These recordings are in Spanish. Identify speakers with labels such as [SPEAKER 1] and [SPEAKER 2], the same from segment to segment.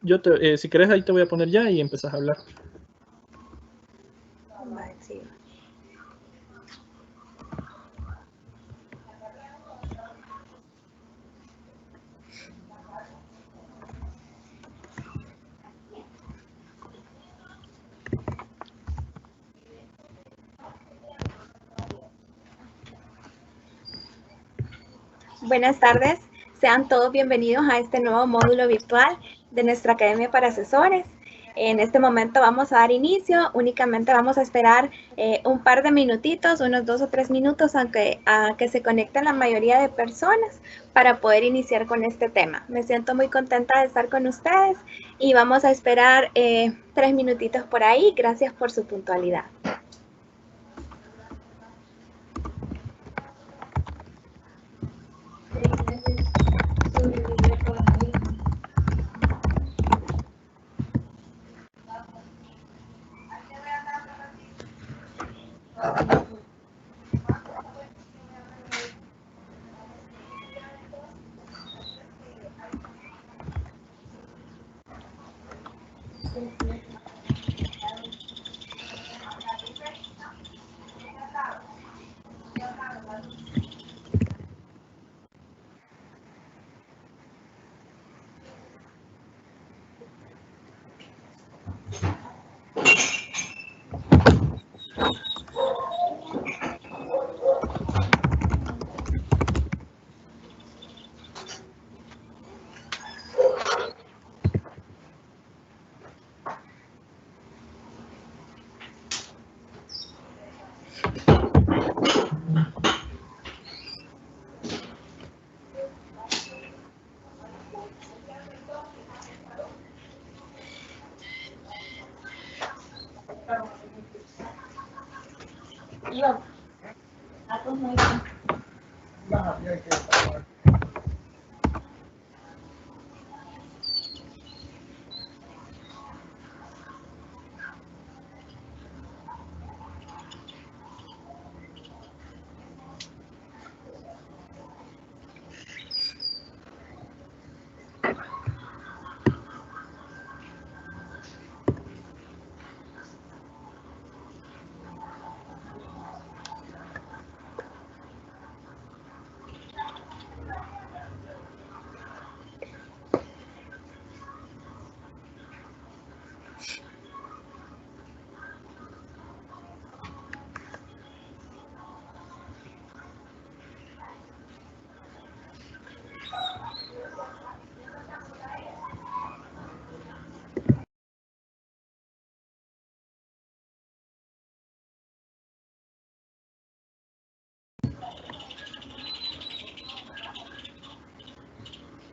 [SPEAKER 1] si querés ahí te voy a poner ya y empezás a hablar.
[SPEAKER 2] Sí. Buenas tardes, sean todos bienvenidos a este nuevo módulo virtual de nuestra Academia para Asesores. En este momento vamos a dar inicio, únicamente vamos a esperar un par de minutitos, unos 2 o 3 minutos a que se conecten la mayoría de personas para poder iniciar con este tema. Me siento muy contenta de estar con ustedes y vamos a esperar 3 minutitos por ahí. Gracias por su puntualidad.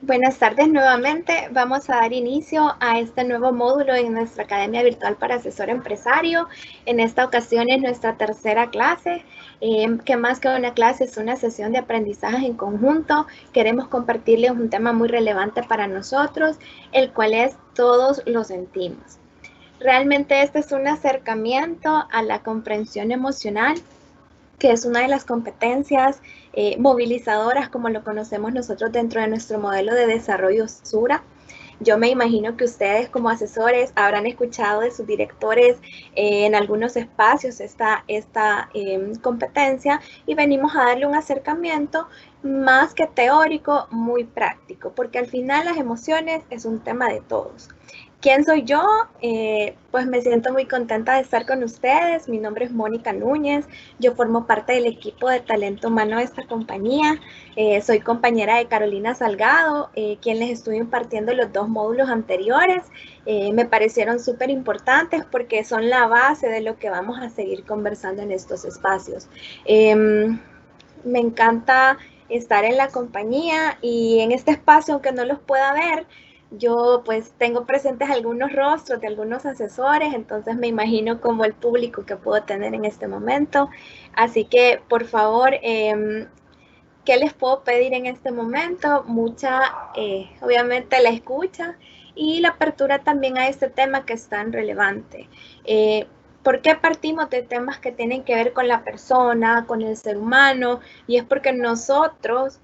[SPEAKER 2] Buenas tardes nuevamente. Vamos a dar inicio a este nuevo módulo en nuestra Academia Virtual para Asesor Empresario. En esta ocasión es nuestra tercera clase, que más que una clase es una sesión de aprendizaje en conjunto. Queremos compartirles un tema muy relevante para nosotros, el cual es todos lo sentimos. Realmente este es un acercamiento a la comprensión emocional, que es una de las competencias movilizadoras, como lo conocemos nosotros dentro de nuestro modelo de desarrollo SURA. Yo me imagino que ustedes como asesores habrán escuchado de sus directores en algunos espacios esta competencia, y venimos a darle un acercamiento más que teórico, muy práctico, porque al final las emociones es un tema de todos. ¿Quién soy yo? Pues me siento muy contenta de estar con ustedes. Mi nombre es Mónica Núñez. Yo formo parte del equipo de talento humano de esta compañía. Soy compañera de Carolina Salgado, quien les estuve impartiendo los 2 módulos anteriores. Me parecieron súper importantes porque son la base de lo que vamos a seguir conversando en estos espacios. Me encanta estar en la compañía y en este espacio, aunque no los pueda ver, yo pues tengo presentes algunos rostros de algunos asesores, entonces me imagino como el público que puedo tener en este momento. Así que, por favor, ¿qué les puedo pedir en este momento? Obviamente, la escucha y la apertura también a este tema que es tan relevante. ¿Por qué partimos de temas que tienen que ver con la persona, con el ser humano? Y es porque nosotros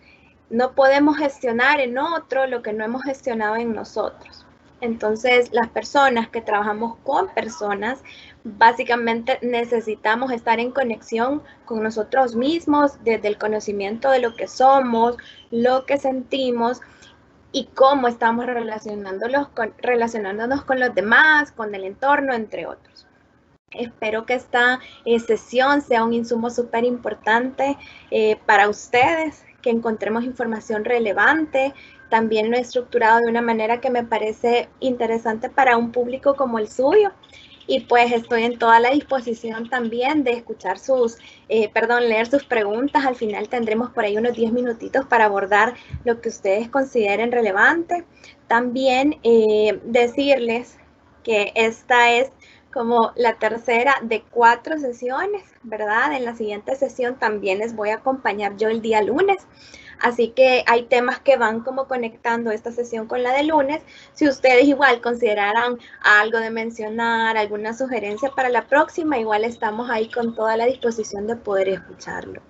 [SPEAKER 2] no podemos gestionar en otro lo que no hemos gestionado en nosotros. Entonces, las personas que trabajamos con personas, básicamente necesitamos estar en conexión con nosotros mismos desde el conocimiento de lo que somos, lo que sentimos y cómo estamos relacionándonos con los demás, con el entorno, entre otros. Espero que esta sesión sea un insumo súper importante para ustedes, que encontremos información relevante. También lo he estructurado de una manera que me parece interesante para un público como el suyo. Y pues estoy en toda la disposición también de escuchar leer sus preguntas. Al final tendremos por ahí unos 10 minutitos para abordar lo que ustedes consideren relevante. También decirles que esta es como la tercera de 4 sesiones, ¿verdad? En la siguiente sesión también les voy a acompañar yo el día lunes. Así que hay temas que van como conectando esta sesión con la de lunes. Si ustedes igual consideraran algo de mencionar, alguna sugerencia para la próxima, igual estamos ahí con toda la disposición de poder escucharlo.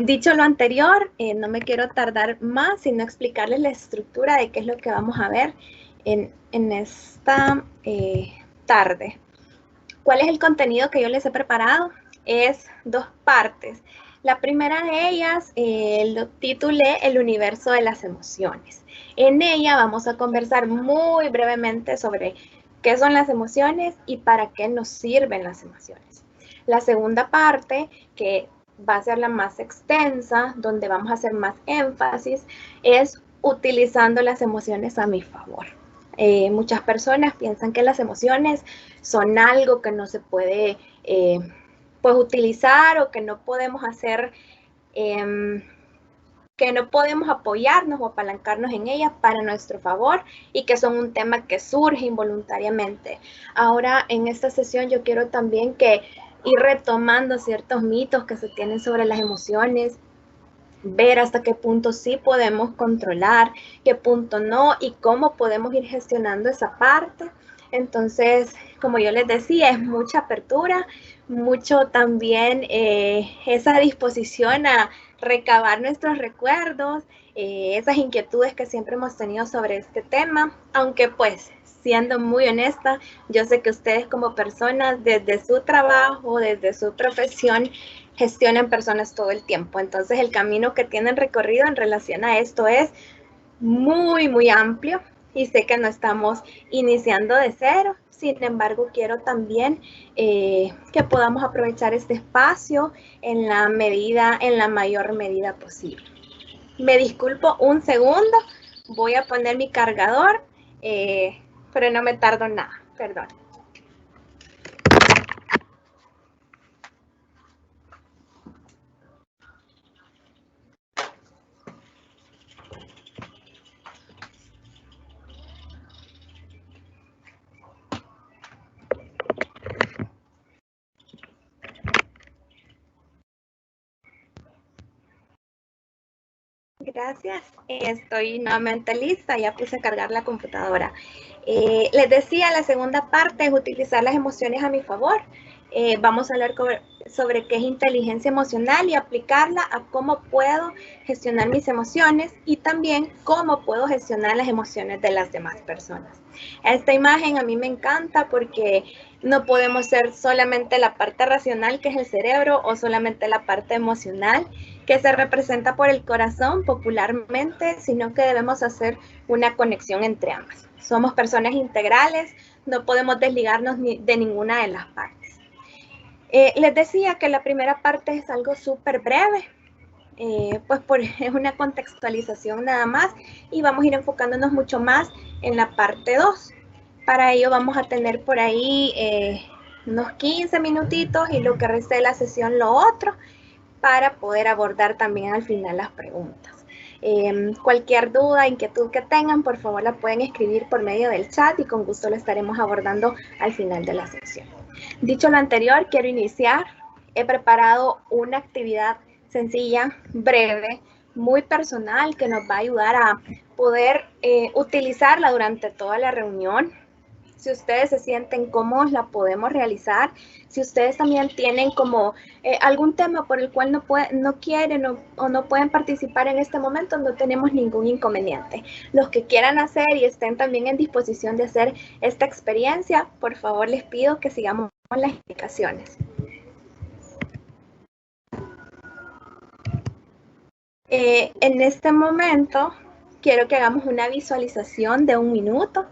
[SPEAKER 2] Dicho lo anterior, no me quiero tardar más, sino explicarles la estructura de qué es lo que vamos a ver en esta tarde. ¿Cuál es el contenido que yo les he preparado? Es 2 partes. La primera de ellas lo titulé El universo de las emociones. En ella vamos a conversar muy brevemente sobre qué son las emociones y para qué nos sirven las emociones. La segunda parte, que va a ser la más extensa, donde vamos a hacer más énfasis, es utilizando las emociones a mi favor. Muchas personas piensan que las emociones son algo que no se puede pues utilizar o que no podemos hacer, que no podemos apoyarnos o apalancarnos en ellas para nuestro favor y que son un tema que surge involuntariamente. Ahora en esta sesión yo quiero también ir retomando ciertos mitos que se tienen sobre las emociones, ver hasta qué punto sí podemos controlar, qué punto no y cómo podemos ir gestionando esa parte. Entonces, como yo les decía, es mucha apertura, mucho también esa disposición a recabar nuestros recuerdos, esas inquietudes que siempre hemos tenido sobre este tema, aunque pues siendo muy honesta, yo sé que ustedes como personas desde su trabajo, desde su profesión, gestionan personas todo el tiempo. Entonces el camino que tienen recorrido en relación a esto es muy, muy amplio y sé que no estamos iniciando de cero. Sin embargo, quiero también que podamos aprovechar este espacio en la mayor medida posible. Me disculpo un segundo, voy a poner mi cargador, pero no me tardo nada, perdón. Gracias, estoy nuevamente lista, ya puse a cargar la computadora. Les decía, la segunda parte es utilizar las emociones a mi favor. Vamos a hablar sobre qué es inteligencia emocional y aplicarla a cómo puedo gestionar mis emociones y también cómo puedo gestionar las emociones de las demás personas. Esta imagen a mí me encanta porque no podemos ser solamente la parte racional, que es el cerebro, o solamente la parte emocional, que se representa por el corazón popularmente, sino que debemos hacer una conexión entre ambas. Somos personas integrales, no podemos desligarnos de ninguna de las partes. Les decía que la primera parte es algo súper breve, pues es una contextualización nada más y vamos a ir enfocándonos mucho más en la parte 2. Para ello vamos a tener por ahí unos 15 minutitos y lo que reste de la sesión lo otro, para poder abordar también al final las preguntas. Cualquier duda, inquietud que tengan, por favor la pueden escribir por medio del chat y con gusto lo estaremos abordando al final de la sesión. Dicho lo anterior, quiero iniciar. He preparado una actividad sencilla, breve, muy personal, que nos va a ayudar a poder utilizarla durante toda la reunión. Si ustedes se sienten cómodos, la podemos realizar. Si ustedes también tienen como algún tema por el cual no quieren o no pueden participar en este momento, no tenemos ningún inconveniente. Los que quieran hacer y estén también en disposición de hacer esta experiencia, por favor les pido que sigamos con las indicaciones. En este momento quiero que hagamos una visualización de 1 minuto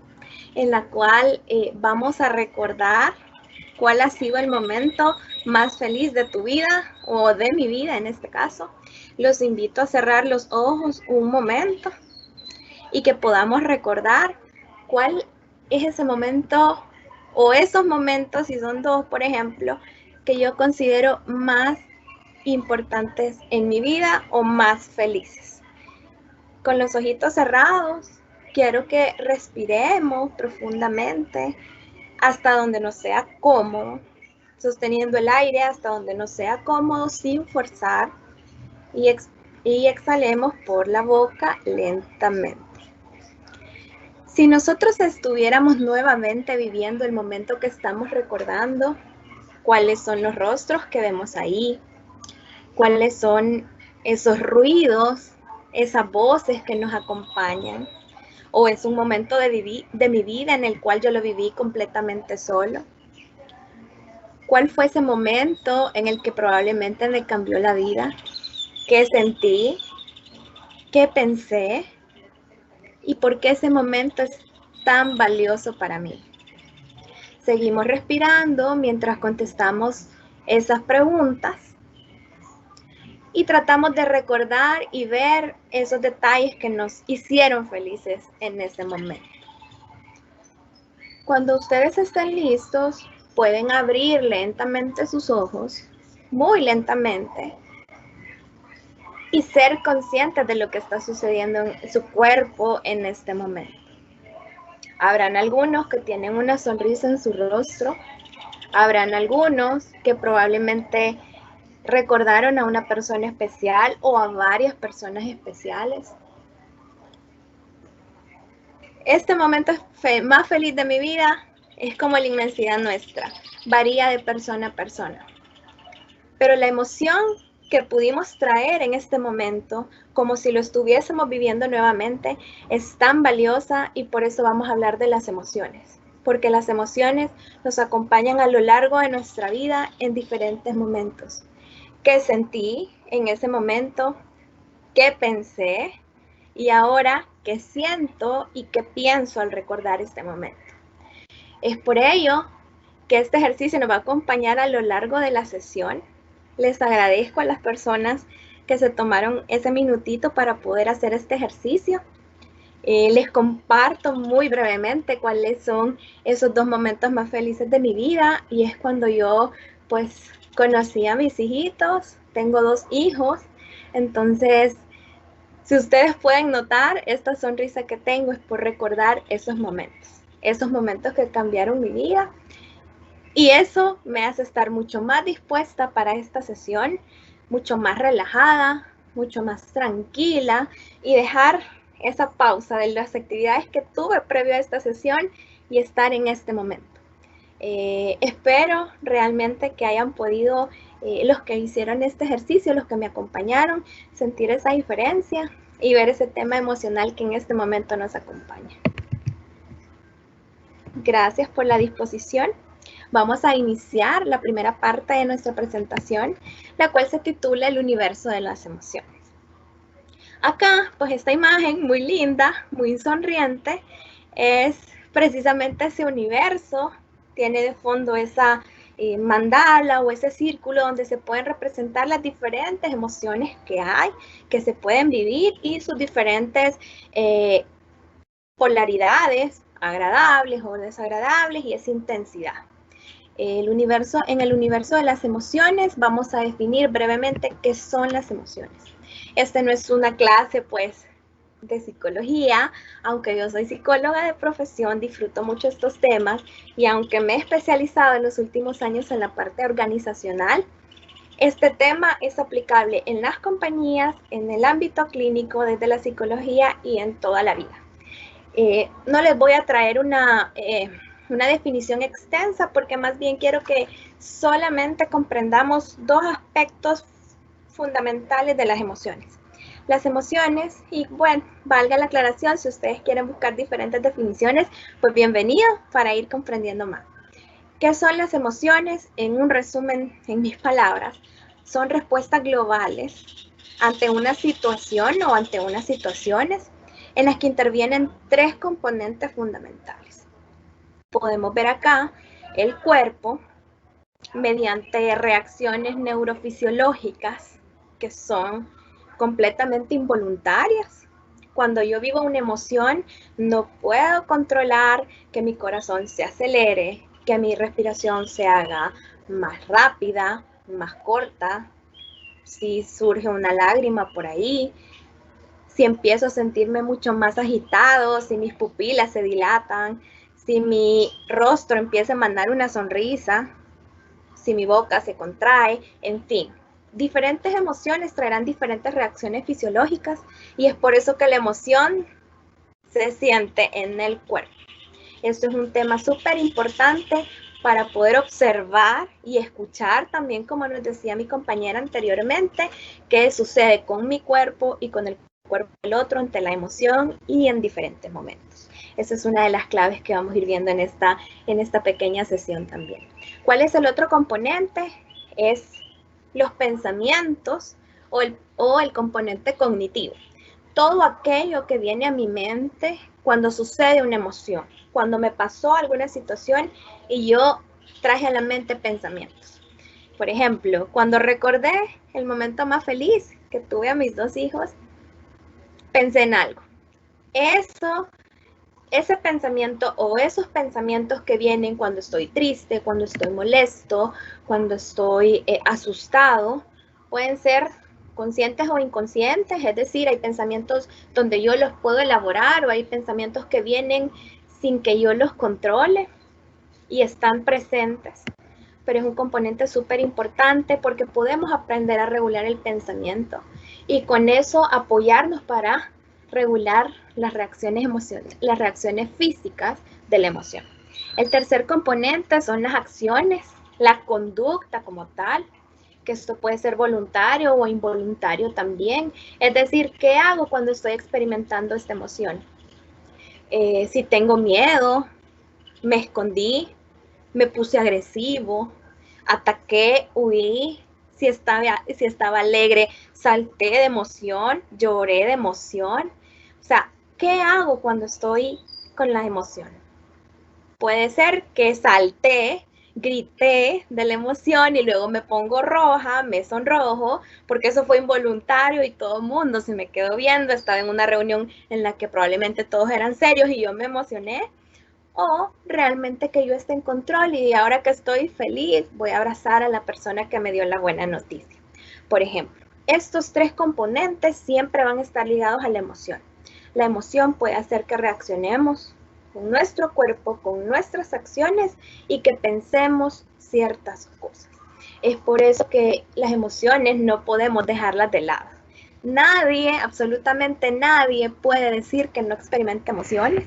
[SPEAKER 2] en la cual vamos a recordar cuál ha sido el momento más feliz de tu vida o de mi vida en este caso. Los invito a cerrar los ojos un momento y que podamos recordar cuál es ese momento o esos momentos, si son 2, por ejemplo, que yo considero más importantes en mi vida o más felices. Con los ojitos cerrados, quiero que respiremos profundamente hasta donde nos sea cómodo, sosteniendo el aire hasta donde nos sea cómodo sin forzar y exhalemos por la boca lentamente. Si nosotros estuviéramos nuevamente viviendo el momento que estamos recordando, ¿cuáles son los rostros que vemos ahí? ¿Cuáles son esos ruidos, esas voces que nos acompañan? ¿O es un momento de mi vida en el cual yo lo viví completamente solo? ¿Cuál fue ese momento en el que probablemente me cambió la vida? ¿Qué sentí? ¿Qué pensé? ¿Y por qué ese momento es tan valioso para mí? Seguimos respirando mientras contestamos esas preguntas y tratamos de recordar y ver esos detalles que nos hicieron felices en ese momento. Cuando ustedes estén listos, pueden abrir lentamente sus ojos, muy lentamente, y ser conscientes de lo que está sucediendo en su cuerpo en este momento. Habrán algunos que tienen una sonrisa en su rostro, habrán algunos que probablemente recordaron a una persona especial o a varias personas especiales. Este momento más feliz de mi vida es como la inmensidad nuestra, varía de persona a persona. Pero la emoción que pudimos traer en este momento, como si lo estuviésemos viviendo nuevamente, es tan valiosa y por eso vamos a hablar de las emociones. Porque las emociones nos acompañan a lo largo de nuestra vida en diferentes momentos. ¿Qué sentí en ese momento? ¿Qué pensé? Y ahora, ¿qué siento y qué pienso al recordar este momento? Es por ello que este ejercicio nos va a acompañar a lo largo de la sesión. Les agradezco a las personas que se tomaron ese minutito para poder hacer este ejercicio. Les comparto muy brevemente cuáles son esos 2 momentos más felices de mi vida y es cuando yo pues conocí a mis hijitos, tengo 2 hijos, entonces si ustedes pueden notar, esta sonrisa que tengo es por recordar esos momentos que cambiaron mi vida. Y eso me hace estar mucho más dispuesta para esta sesión, mucho más relajada, mucho más tranquila y dejar esa pausa de las actividades que tuve previo a esta sesión y estar en este momento. Espero realmente que hayan podido, los que hicieron este ejercicio, los que me acompañaron, sentir esa diferencia y ver ese tema emocional que en este momento nos acompaña. Gracias por la disposición. Vamos a iniciar la primera parte de nuestra presentación, la cual se titula El universo de las emociones. Acá, pues esta imagen muy linda, muy sonriente, es precisamente ese universo. Tiene de fondo esa mandala o ese círculo donde se pueden representar las diferentes emociones que hay, que se pueden vivir y sus diferentes polaridades, agradables o desagradables y esa intensidad. En el universo de las emociones vamos a definir brevemente qué son las emociones. Esta no es una clase pues de psicología, aunque yo soy psicóloga de profesión, disfruto mucho estos temas y aunque me he especializado en los últimos años en la parte organizacional, este tema es aplicable en las compañías, en el ámbito clínico, desde la psicología y en toda la vida. No les voy a traer una una definición extensa porque más bien quiero que solamente comprendamos dos aspectos fundamentales de las emociones. Las emociones, y bueno, valga la aclaración, si ustedes quieren buscar diferentes definiciones, pues bienvenido para ir comprendiendo más. ¿Qué son las emociones? En un resumen, en mis palabras, son respuestas globales ante una situación o ante unas situaciones en las que intervienen tres componentes fundamentales. Podemos ver acá el cuerpo mediante reacciones neurofisiológicas que son completamente involuntarias. Cuando yo vivo una emoción, no puedo controlar que mi corazón se acelere, que mi respiración se haga más rápida, más corta, si surge una lágrima por ahí, si empiezo a sentirme mucho más agitado, si mis pupilas se dilatan, si mi rostro empieza a mandar una sonrisa, si mi boca se contrae, en fin. Diferentes emociones traerán diferentes reacciones fisiológicas y es por eso que la emoción se siente en el cuerpo. Esto es un tema súper importante para poder observar y escuchar también, como nos decía mi compañera anteriormente, qué sucede con mi cuerpo y con el cuerpo del otro ante la emoción y en diferentes momentos. Esa es una de las claves que vamos a ir viendo en esta pequeña sesión también. ¿Cuál es el otro componente? Es los pensamientos o el componente cognitivo. Todo aquello que viene a mi mente cuando sucede una emoción, cuando me pasó alguna situación y yo traje a la mente pensamientos. Por ejemplo, cuando recordé el momento más feliz que tuve a mis 2 hijos, pensé en algo. Ese pensamiento o esos pensamientos que vienen cuando estoy triste, cuando estoy molesto, cuando estoy asustado, pueden ser conscientes o inconscientes, es decir, hay pensamientos donde yo los puedo elaborar o hay pensamientos que vienen sin que yo los controle y están presentes, pero es un componente súper importante porque podemos aprender a regular el pensamiento y con eso apoyarnos para regular las reacciones emocionales, las reacciones físicas de la emoción. El tercer componente son las acciones, la conducta como tal, que esto puede ser voluntario o involuntario también. Es decir, ¿qué hago cuando estoy experimentando esta emoción? Si tengo miedo, me escondí, me puse agresivo, ataqué, huí, si estaba alegre, salté de emoción, lloré de emoción. O sea, ¿qué hago cuando estoy con la emoción? Puede ser que salté, grité de la emoción y luego me pongo roja, me sonrojo, porque eso fue involuntario y todo el mundo se me quedó viendo. Estaba en una reunión en la que probablemente todos eran serios y yo me emocioné. O realmente que yo esté en control y ahora que estoy feliz voy a abrazar a la persona que me dio la buena noticia. Por ejemplo, estos tres componentes siempre van a estar ligados a la emoción. La emoción puede hacer que reaccionemos con nuestro cuerpo, con nuestras acciones y que pensemos ciertas cosas. Es por eso que las emociones no podemos dejarlas de lado. Nadie, absolutamente nadie puede decir que no experimenta emociones.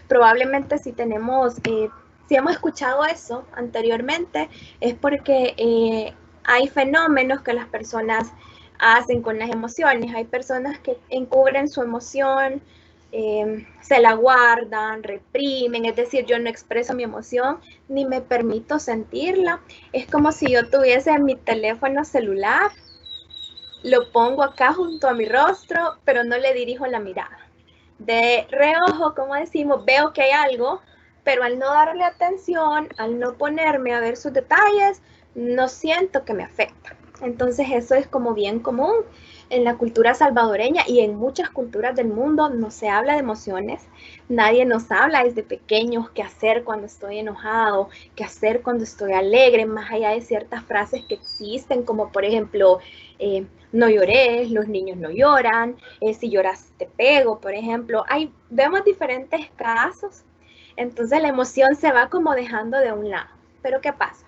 [SPEAKER 2] Probablemente si hemos escuchado eso anteriormente, es porque hay fenómenos que las personas hacen con las emociones. Hay personas que encubren su emoción, se la guardan, reprimen, es decir, yo no expreso mi emoción ni me permito sentirla. Es como si yo tuviese mi teléfono celular, lo pongo acá junto a mi rostro, pero no le dirijo la mirada. De reojo, como decimos, veo que hay algo, pero al no darle atención, al no ponerme a ver sus detalles, no siento que me afecta. Entonces eso es como bien común en la cultura salvadoreña y en muchas culturas del mundo. No se habla de emociones, nadie nos habla desde pequeños qué hacer cuando estoy enojado, qué hacer cuando estoy alegre, más allá de ciertas frases que existen, como por ejemplo, no llores, los niños no lloran, si lloras te pego, por ejemplo. Vemos diferentes casos, entonces la emoción se va como dejando de un lado. Pero ¿qué pasa?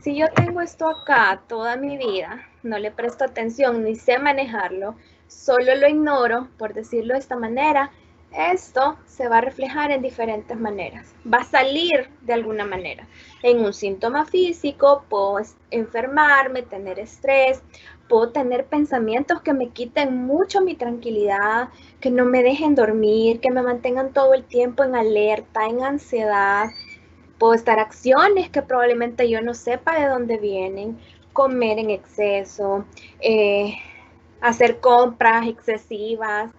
[SPEAKER 2] Si yo tengo esto acá toda mi vida, no le presto atención ni sé manejarlo, solo lo ignoro, por decirlo de esta manera, Esto se va a reflejar en diferentes maneras. Va a salir de alguna manera. En un síntoma físico, puedo enfermarme, tener estrés, puedo tener pensamientos que me quiten mucho mi tranquilidad, que no me dejen dormir, que me mantengan todo el tiempo en alerta, en ansiedad. Puedo estar acciones que probablemente yo no sepa de dónde vienen, comer en exceso, hacer compras excesivas,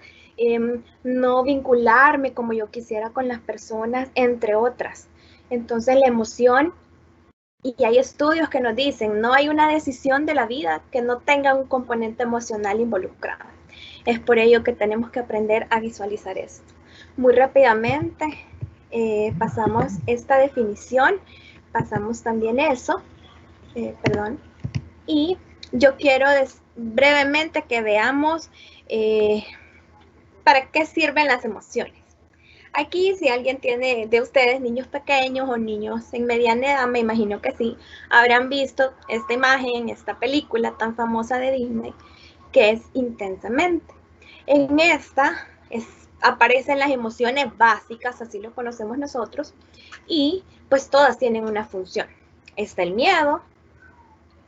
[SPEAKER 2] no vincularme como yo quisiera con las personas, entre otras. Entonces la emoción, y hay estudios que nos dicen, no hay una decisión de la vida que no tenga un componente emocional involucrado. Es por ello que tenemos que aprender a visualizar esto. Muy rápidamente pasamos esta definición, pasamos también eso, y yo quiero brevemente que veamos para qué sirven las emociones. Aquí, si alguien tiene de ustedes niños pequeños o niños en mediana edad, me imagino que sí, habrán visto esta imagen, esta película tan famosa de Disney, que es Intensamente. En esta aparecen las emociones básicas, así lo conocemos nosotros, y pues todas tienen una función. Está el miedo.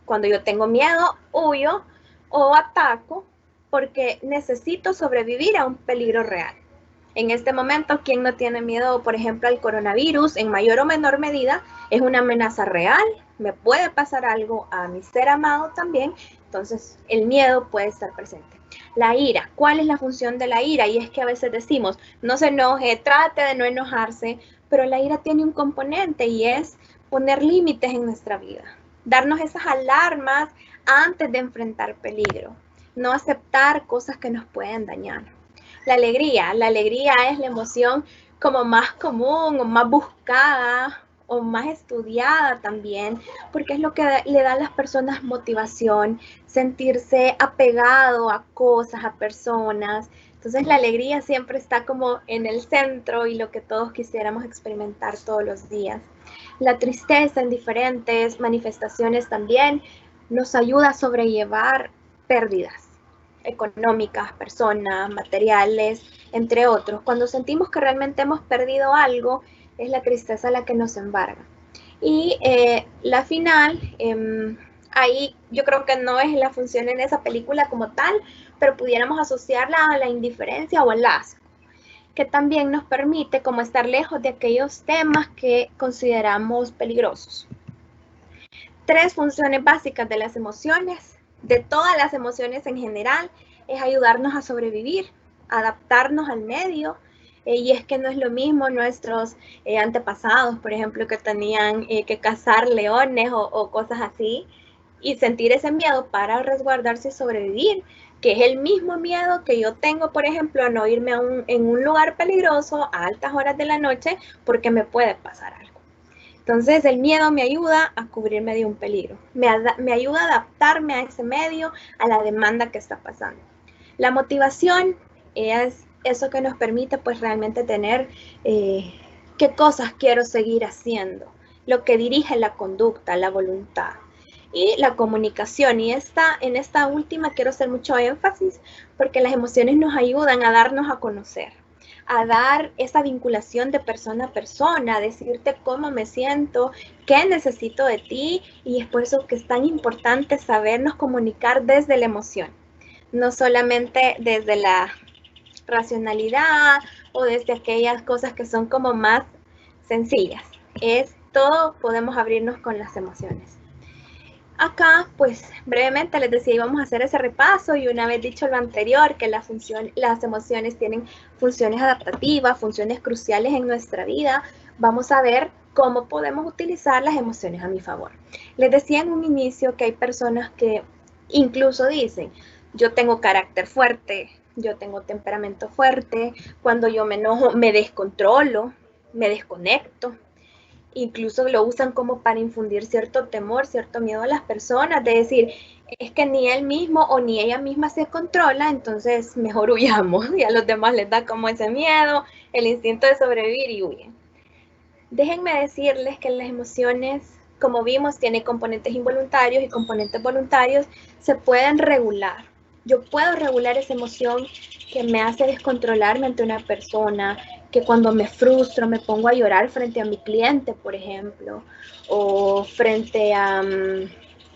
[SPEAKER 2] Cuando yo tengo miedo, huyo o ataco porque necesito sobrevivir a un peligro real. En este momento, ¿quién no tiene miedo, por ejemplo, al coronavirus? En mayor o menor medida, es una amenaza real, me puede pasar algo a mi ser amado también, entonces el miedo puede estar presente. La ira, ¿cuál es la función de la ira? Y es que a veces decimos, no se enoje, trate de no enojarse, pero la ira tiene un componente y es poner límites en nuestra vida, darnos esas alarmas antes de enfrentar peligro, no aceptar cosas que nos pueden dañar. La alegría es la emoción como más común o más buscada o más estudiada también, porque es lo que le da a las personas motivación, sentirse apegado a cosas, a personas. Entonces la alegría siempre está como en el centro y lo que todos quisiéramos experimentar todos los días. La tristeza en diferentes manifestaciones también nos ayuda a sobrellevar pérdidas económicas, personas, materiales, entre otros. Cuando sentimos que realmente hemos perdido algo, es la tristeza la que nos embarga. Y la final, ahí yo creo que no es la función en esa película como tal, pero pudiéramos asociarla a la indiferencia o al asco, que también nos permite como estar lejos de aquellos temas que consideramos peligrosos. 3 funciones básicas de las emociones, de todas las emociones en general, es ayudarnos a sobrevivir, adaptarnos al medio, y es que no es lo mismo nuestros antepasados, por ejemplo, que tenían que cazar leones o cosas así, y sentir ese miedo para resguardarse y sobrevivir, que es el mismo miedo que yo tengo, por ejemplo, a no irme en un lugar peligroso a altas horas de la noche porque me puede pasar algo. Entonces el miedo me ayuda a cubrirme de un peligro, me ayuda a adaptarme a ese medio, a la demanda que está pasando. La motivación es eso que nos permite pues realmente tener qué cosas quiero seguir haciendo, lo que dirige la conducta, la voluntad. Y la comunicación, y en esta última quiero hacer mucho énfasis porque las emociones nos ayudan a darnos a conocer, a dar esa vinculación de persona a persona, a decirte cómo me siento, qué necesito de ti, y es por eso que es tan importante sabernos comunicar desde la emoción, no solamente desde la racionalidad o desde aquellas cosas que son como más sencillas. Es todo, podemos abrirnos con las emociones. Acá, pues brevemente les decía, íbamos a hacer ese repaso y una vez dicho lo anterior, que las emociones tienen funciones adaptativas, funciones cruciales en nuestra vida, vamos a ver cómo podemos utilizar las emociones a mi favor. Les decía en un inicio que hay personas que incluso dicen, yo tengo carácter fuerte, yo tengo temperamento fuerte, cuando yo me enojo me descontrolo, me desconecto. Incluso lo usan como para infundir cierto temor, cierto miedo a las personas, de decir, es que ni él mismo o ni ella misma se controla, entonces mejor huyamos, y a los demás les da como ese miedo, el instinto de sobrevivir y huyen. Déjenme decirles que las emociones, como vimos, tienen componentes involuntarios y componentes voluntarios, se pueden regular. yo puedo regular esa emoción que me hace descontrolarme ante una persona, que cuando me frustro me pongo a llorar frente a mi cliente, por ejemplo, o frente a,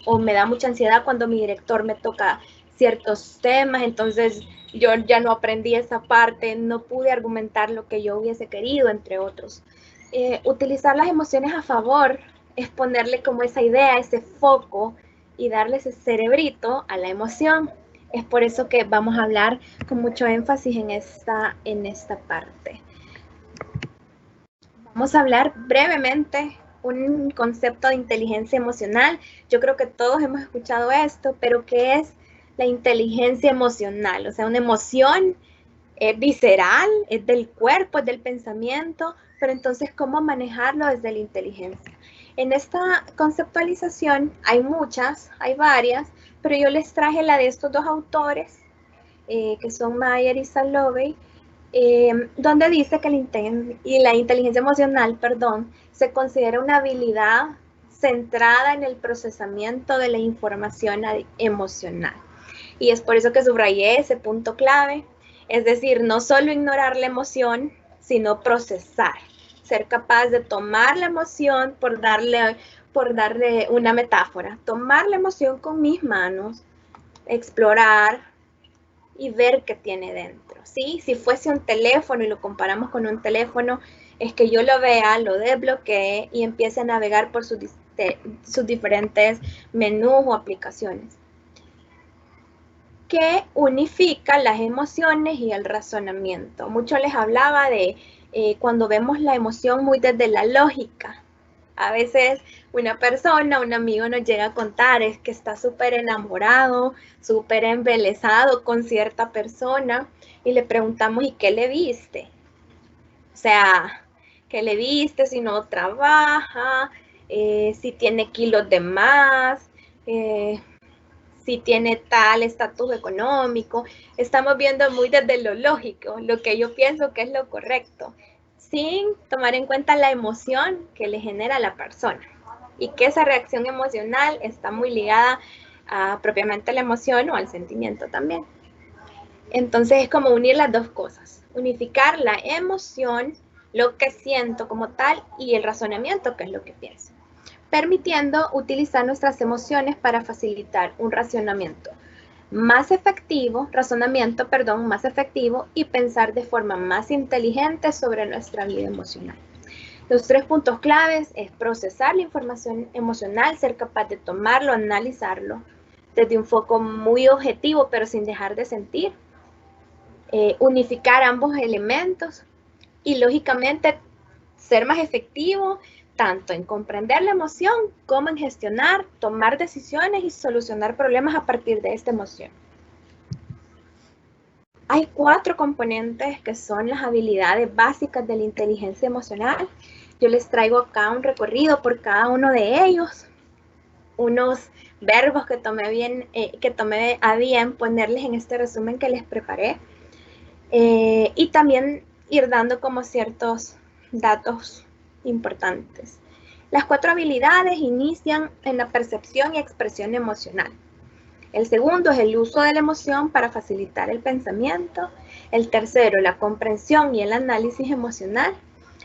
[SPEAKER 2] o me da mucha ansiedad cuando mi director me toca ciertos temas, entonces yo ya no aprendí esa parte, no pude argumentar lo que yo hubiese querido, entre otros. Utilizar las emociones a favor es ponerle como esa idea, ese foco y darle ese cerebrito a la emoción. Es por eso que vamos a hablar con mucho énfasis en esta parte. Vamos a hablar brevemente un concepto de inteligencia emocional. Yo creo que todos hemos escuchado esto, pero ¿qué es la inteligencia emocional? O sea, una emoción es visceral, es del cuerpo, es del pensamiento, pero entonces, ¿cómo manejarlo desde la inteligencia? En esta conceptualización hay muchas, hay varias, pero yo les traje la de estos dos autores, que son Mayer y Salovey, donde dice que la inteligencia emocional, se considera una habilidad centrada en el procesamiento de la información emocional. Y es por eso que subrayé ese punto clave, es decir, no solo ignorar la emoción, sino procesar, ser capaz de tomar la emoción, por darle una metáfora, tomar la emoción con mis manos, explorar y ver qué tiene dentro, ¿sí? Si fuese un teléfono y lo comparamos con un teléfono, es que yo lo vea, lo desbloquee y empiece a navegar por sus diferentes menús o aplicaciones, que unifica las emociones y el razonamiento. Mucho les hablaba de cuando vemos la emoción muy desde la lógica. A veces una persona, un amigo nos llega a contar es que está súper enamorado, súper embelesado con cierta persona y le preguntamos, ¿y qué le viste? O sea, ¿qué le viste si no trabaja? Si tiene kilos de más, si tiene tal estatus económico. Estamos viendo muy desde lo lógico, lo que yo pienso que es lo correcto, sin tomar en cuenta la emoción que le genera a la persona y que esa reacción emocional está muy ligada a propiamente la emoción o al sentimiento también. Entonces es como unir las dos cosas, unificar la emoción, lo que siento como tal, y el razonamiento, que es lo que pienso, permitiendo utilizar nuestras emociones para facilitar un razonamiento más efectivo y pensar de forma más inteligente sobre nuestra vida emocional. Los 3 puntos claves es procesar la información emocional, ser capaz de tomarlo, analizarlo desde un foco muy objetivo, pero sin dejar de sentir, unificar ambos elementos y lógicamente ser más efectivo tanto en comprender la emoción como en gestionar, tomar decisiones y solucionar problemas a partir de esta emoción. Hay 4 componentes que son las habilidades básicas de la inteligencia emocional. Yo les traigo acá un recorrido por cada uno de ellos, unos verbos que tomé a bien ponerles en este resumen que les preparé, y también ir dando como ciertos datos importantes. Las 4 habilidades inician en la percepción y expresión emocional. El segundo es el uso de la emoción para facilitar el pensamiento. El tercero, la comprensión y el análisis emocional.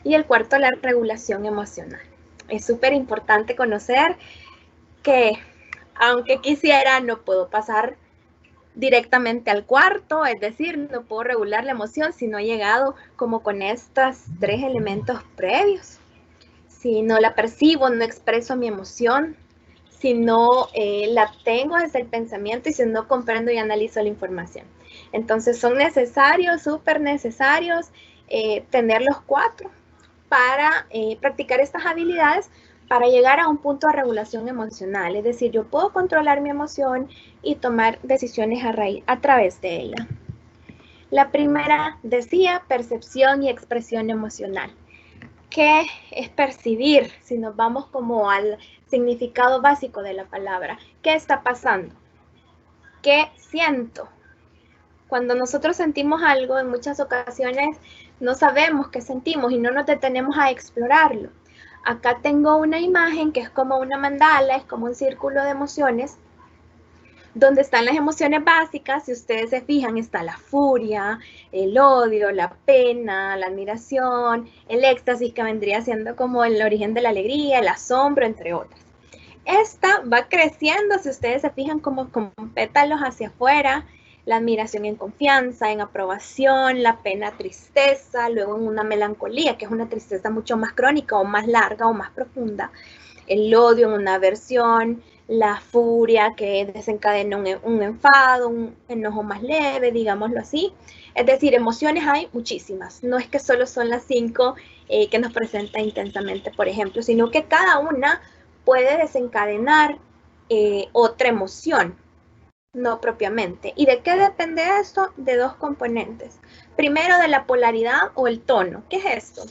[SPEAKER 2] Y el cuarto, la regulación emocional. Es súper importante conocer que, aunque quisiera, no puedo pasar directamente al cuarto, es decir, no puedo regular la emoción si no he llegado como con estos 3 elementos previos. Si no la percibo, no expreso mi emoción, si no la tengo desde el pensamiento y si no comprendo y analizo la información. Entonces son necesarios, súper necesarios, tener los 4 para practicar estas habilidades para llegar a un punto de regulación emocional. Es decir, yo puedo controlar mi emoción y tomar decisiones a través de ella. La primera decía percepción y expresión emocional. ¿Qué es percibir? Si nos vamos como al significado básico de la palabra. ¿Qué está pasando? ¿Qué siento? Cuando nosotros sentimos algo, en muchas ocasiones no sabemos qué sentimos y no nos detenemos a explorarlo. Acá tengo una imagen que es como una mandala, es como un círculo de emociones, Donde están las emociones básicas, si ustedes se fijan, está la furia, el odio, la pena, la admiración, el éxtasis, que vendría siendo como el origen de la alegría, el asombro, entre otras. Esta va creciendo, si ustedes se fijan, como con pétalos hacia afuera, la admiración en confianza, en aprobación, la pena, tristeza, luego en una melancolía, que es una tristeza mucho más crónica o más larga o más profunda, el odio en una aversión, la furia que desencadena un enfado, un enojo más leve, digámoslo así. Es decir, emociones hay muchísimas, no es que solo son las 5 que nos presenta intensamente, por ejemplo, sino que cada una puede desencadenar otra emoción, no propiamente. ¿Y de qué depende esto? De dos componentes. Primero, de la polaridad o el tono. ¿Qué es esto?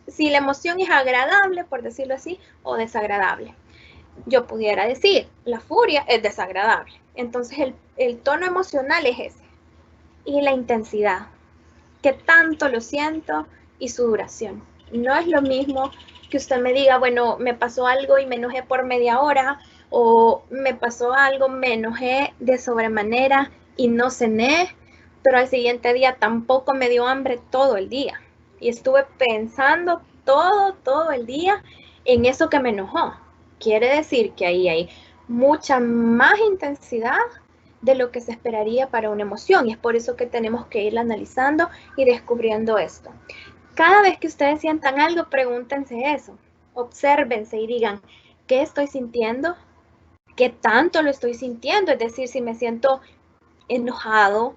[SPEAKER 2] Si la emoción es agradable, por decirlo así, o desagradable. Yo pudiera decir, la furia es desagradable. Entonces el tono emocional es ese. Y la intensidad, que tanto lo siento, y su duración. No es lo mismo que usted me diga, bueno, me pasó algo y me enojé por media hora, o me pasó algo, me enojé de sobremanera y no cené, pero al siguiente día tampoco me dio hambre todo el día. Y estuve pensando todo el día en eso que me enojó. Quiere decir que ahí hay mucha más intensidad de lo que se esperaría para una emoción, y es por eso que tenemos que irla analizando y descubriendo esto. Cada vez que ustedes sientan algo, pregúntense eso, obsérvense y digan, ¿qué estoy sintiendo? ¿Qué tanto lo estoy sintiendo? Es decir, si me siento enojado,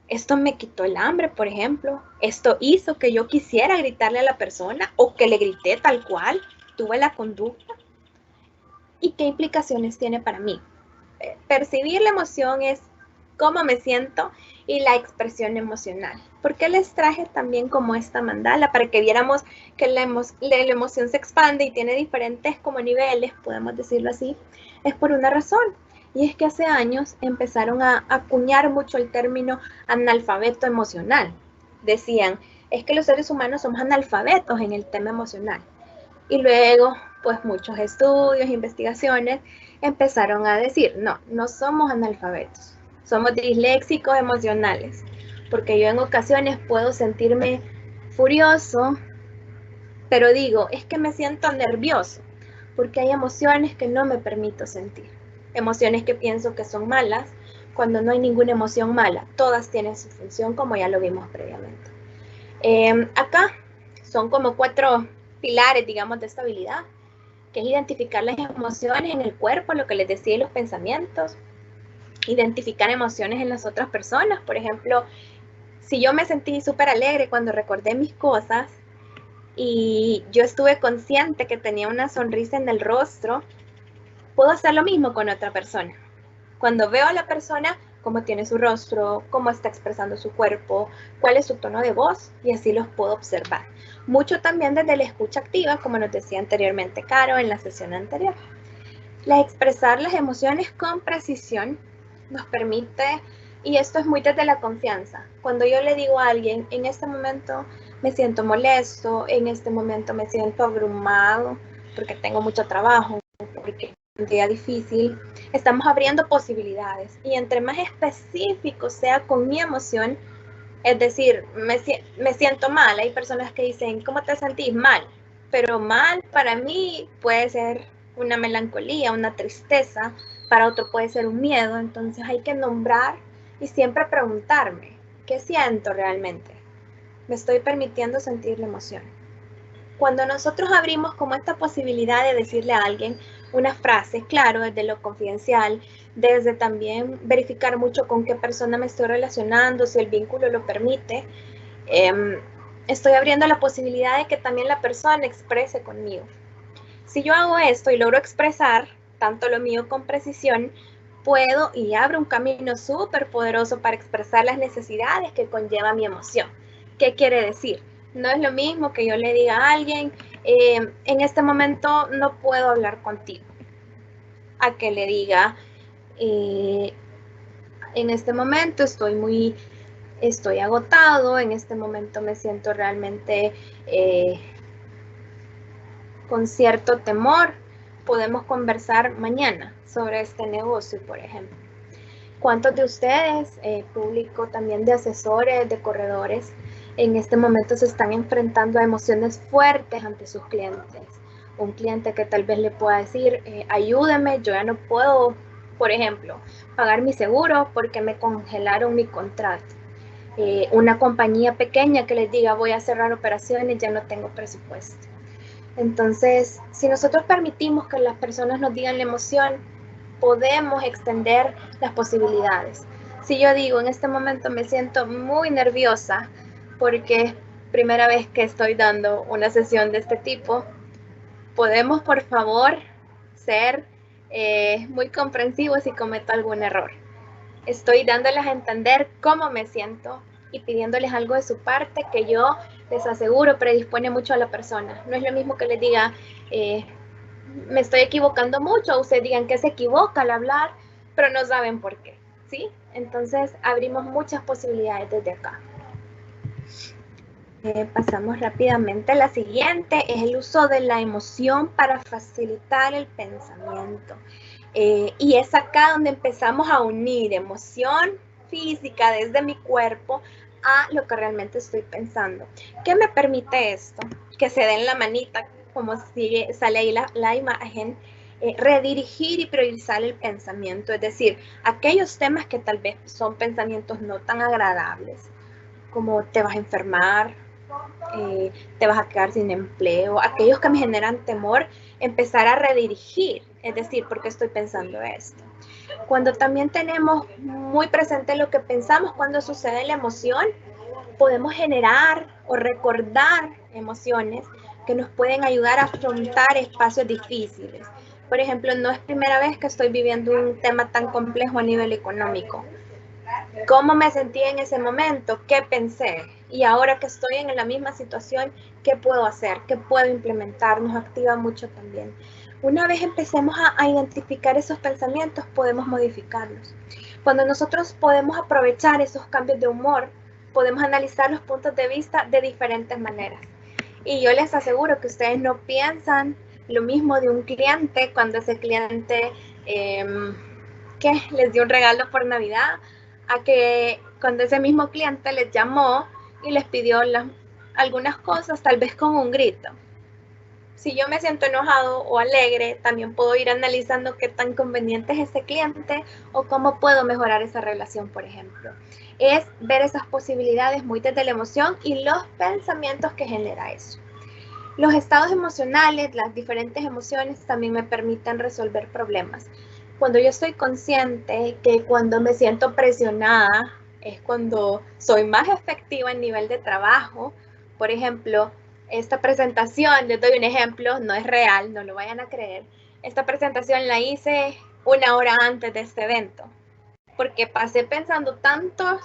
[SPEAKER 2] esto me quitó el hambre, por ejemplo, esto hizo que yo quisiera gritarle a la persona o que le grité tal cual, tuve la conducta. ¿Y qué implicaciones tiene para mí? Percibir la emoción es cómo me siento y la expresión emocional. ¿Por qué les traje también como esta mandala? Para que viéramos que la emoción se expande y tiene diferentes como niveles, podemos decirlo así. Es por una razón. Y es que hace años empezaron a acuñar mucho el término analfabeto emocional. Decían, es que los seres humanos somos analfabetos en el tema emocional. Y luego, pues muchos estudios, investigaciones empezaron a decir, no, no somos analfabetos, somos disléxicos emocionales, porque yo en ocasiones puedo sentirme furioso, pero digo, es que me siento nervioso, porque hay emociones que no me permito sentir, emociones que pienso que son malas, cuando no hay ninguna emoción mala, todas tienen su función, como ya lo vimos previamente. Acá son como 4 pilares, digamos, de estabilidad, que es identificar las emociones en el cuerpo, lo que les decía, y los pensamientos, identificar emociones en las otras personas. Por ejemplo, si yo me sentí súper alegre cuando recordé mis cosas y yo estuve consciente que tenía una sonrisa en el rostro, puedo hacer lo mismo con otra persona. Cuando veo a la persona, cómo tiene su rostro, cómo está expresando su cuerpo, cuál es su tono de voz, y así los puedo observar. Mucho también desde la escucha activa, como nos decía anteriormente Caro en la sesión anterior. Expresar las emociones con precisión nos permite, y esto es muy desde la confianza, cuando yo le digo a alguien, en este momento me siento molesto, en este momento me siento abrumado, porque tengo mucho trabajo, porque es un día difícil, estamos abriendo posibilidades, y entre más específico sea con mi emoción, es decir, me siento mal, hay personas que dicen, ¿cómo te sentís? Mal, pero mal para mí puede ser una melancolía, una tristeza, para otro puede ser un miedo, entonces hay que nombrar y siempre preguntarme, ¿qué siento realmente? ¿Me estoy permitiendo sentir la emoción? Cuando nosotros abrimos como esta posibilidad de decirle a alguien una frase, claro, desde lo confidencial, desde también verificar mucho con qué persona me estoy relacionando, si el vínculo lo permite, estoy abriendo la posibilidad de que también la persona exprese conmigo. Si yo hago esto y logro expresar tanto lo mío con precisión, puedo y abro un camino súper poderoso para expresar las necesidades que conlleva mi emoción. ¿Qué quiere decir? No es lo mismo que yo le diga a alguien, en este momento no puedo hablar contigo, a que le diga, en este momento estoy agotado, en este momento me siento realmente con cierto temor, podemos conversar mañana sobre este negocio, por ejemplo. ¿Cuántos de ustedes, público también de asesores, de corredores, en este momento se están enfrentando a emociones fuertes ante sus clientes? Un cliente que tal vez le pueda decir, ayúdame, yo ya no puedo, por ejemplo, pagar mi seguro porque me congelaron mi contrato. Una compañía pequeña que les diga, voy a cerrar operaciones, ya no tengo presupuesto. Entonces, si nosotros permitimos que las personas nos digan la emoción, podemos extender las posibilidades. Si yo digo, en este momento me siento muy nerviosa porque es primera vez que estoy dando una sesión de este tipo, podemos por favor ser muy comprensivos si cometo algún error. Estoy dándoles a entender cómo me siento y pidiéndoles algo de su parte que yo les aseguro predispone mucho a la persona. No es lo mismo que les diga, me estoy equivocando mucho, o ustedes digan que se equivoca al hablar, pero no saben por qué, ¿sí? Entonces abrimos muchas posibilidades desde acá. Pasamos rápidamente a la siguiente, es el uso de la emoción para facilitar el pensamiento. Y es acá donde empezamos a unir emoción física desde mi cuerpo a lo que realmente estoy pensando. ¿Qué me permite esto? Que se den la manita, como sale ahí la imagen, redirigir y priorizar el pensamiento, es decir, aquellos temas que tal vez son pensamientos no tan agradables, como te vas a enfermar, te vas a quedar sin empleo, aquellos que me generan temor, empezar a redirigir, es decir, ¿por qué estoy pensando esto? Cuando también tenemos muy presente lo que pensamos cuando sucede la emoción, podemos generar o recordar emociones que nos pueden ayudar a afrontar espacios difíciles. Por ejemplo, no es primera vez que estoy viviendo un tema tan complejo a nivel económico. ¿Cómo me sentí en ese momento? ¿Qué pensé? Y ahora que estoy en la misma situación, ¿qué puedo hacer? ¿Qué puedo implementar? Nos activa mucho también. Una vez empecemos a identificar esos pensamientos, podemos modificarlos. Cuando nosotros podemos aprovechar esos cambios de humor, podemos analizar los puntos de vista de diferentes maneras. Y yo les aseguro que ustedes no piensan lo mismo de un cliente cuando ese cliente que les dio un regalo por Navidad, a que cuando ese mismo cliente les llamó y les pidió algunas cosas, tal vez con un grito. Si yo me siento enojado o alegre, también puedo ir analizando qué tan conveniente es ese cliente o cómo puedo mejorar esa relación, por ejemplo. Es ver esas posibilidades muy desde la emoción y los pensamientos que genera eso. Los estados emocionales, las diferentes emociones también me permiten resolver problemas. Cuando yo estoy consciente que cuando me siento presionada es cuando soy más efectiva en nivel de trabajo. Por ejemplo, esta presentación, les doy un ejemplo, no es real, no lo vayan a creer. Esta presentación la hice 1 hora antes de este evento, porque pasé pensando tantos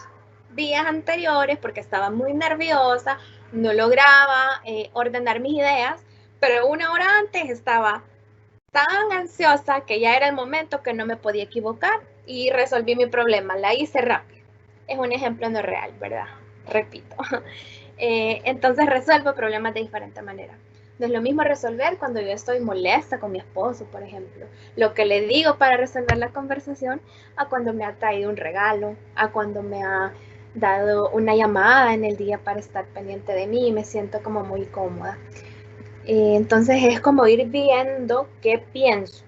[SPEAKER 2] días anteriores, porque estaba muy nerviosa, no lograba ordenar mis ideas, pero 1 hora antes estaba tan ansiosa que ya era el momento que no me podía equivocar y resolví mi problema, la hice rápido. Es un ejemplo no real, ¿verdad? Repito. Entonces resuelvo problemas de diferente manera. No es lo mismo resolver cuando yo estoy molesta con mi esposo, por ejemplo. Lo que le digo para resolver la conversación a cuando me ha traído un regalo, a cuando me ha dado una llamada en el día para estar pendiente de mí y me siento como muy cómoda. Entonces es como ir viendo qué pienso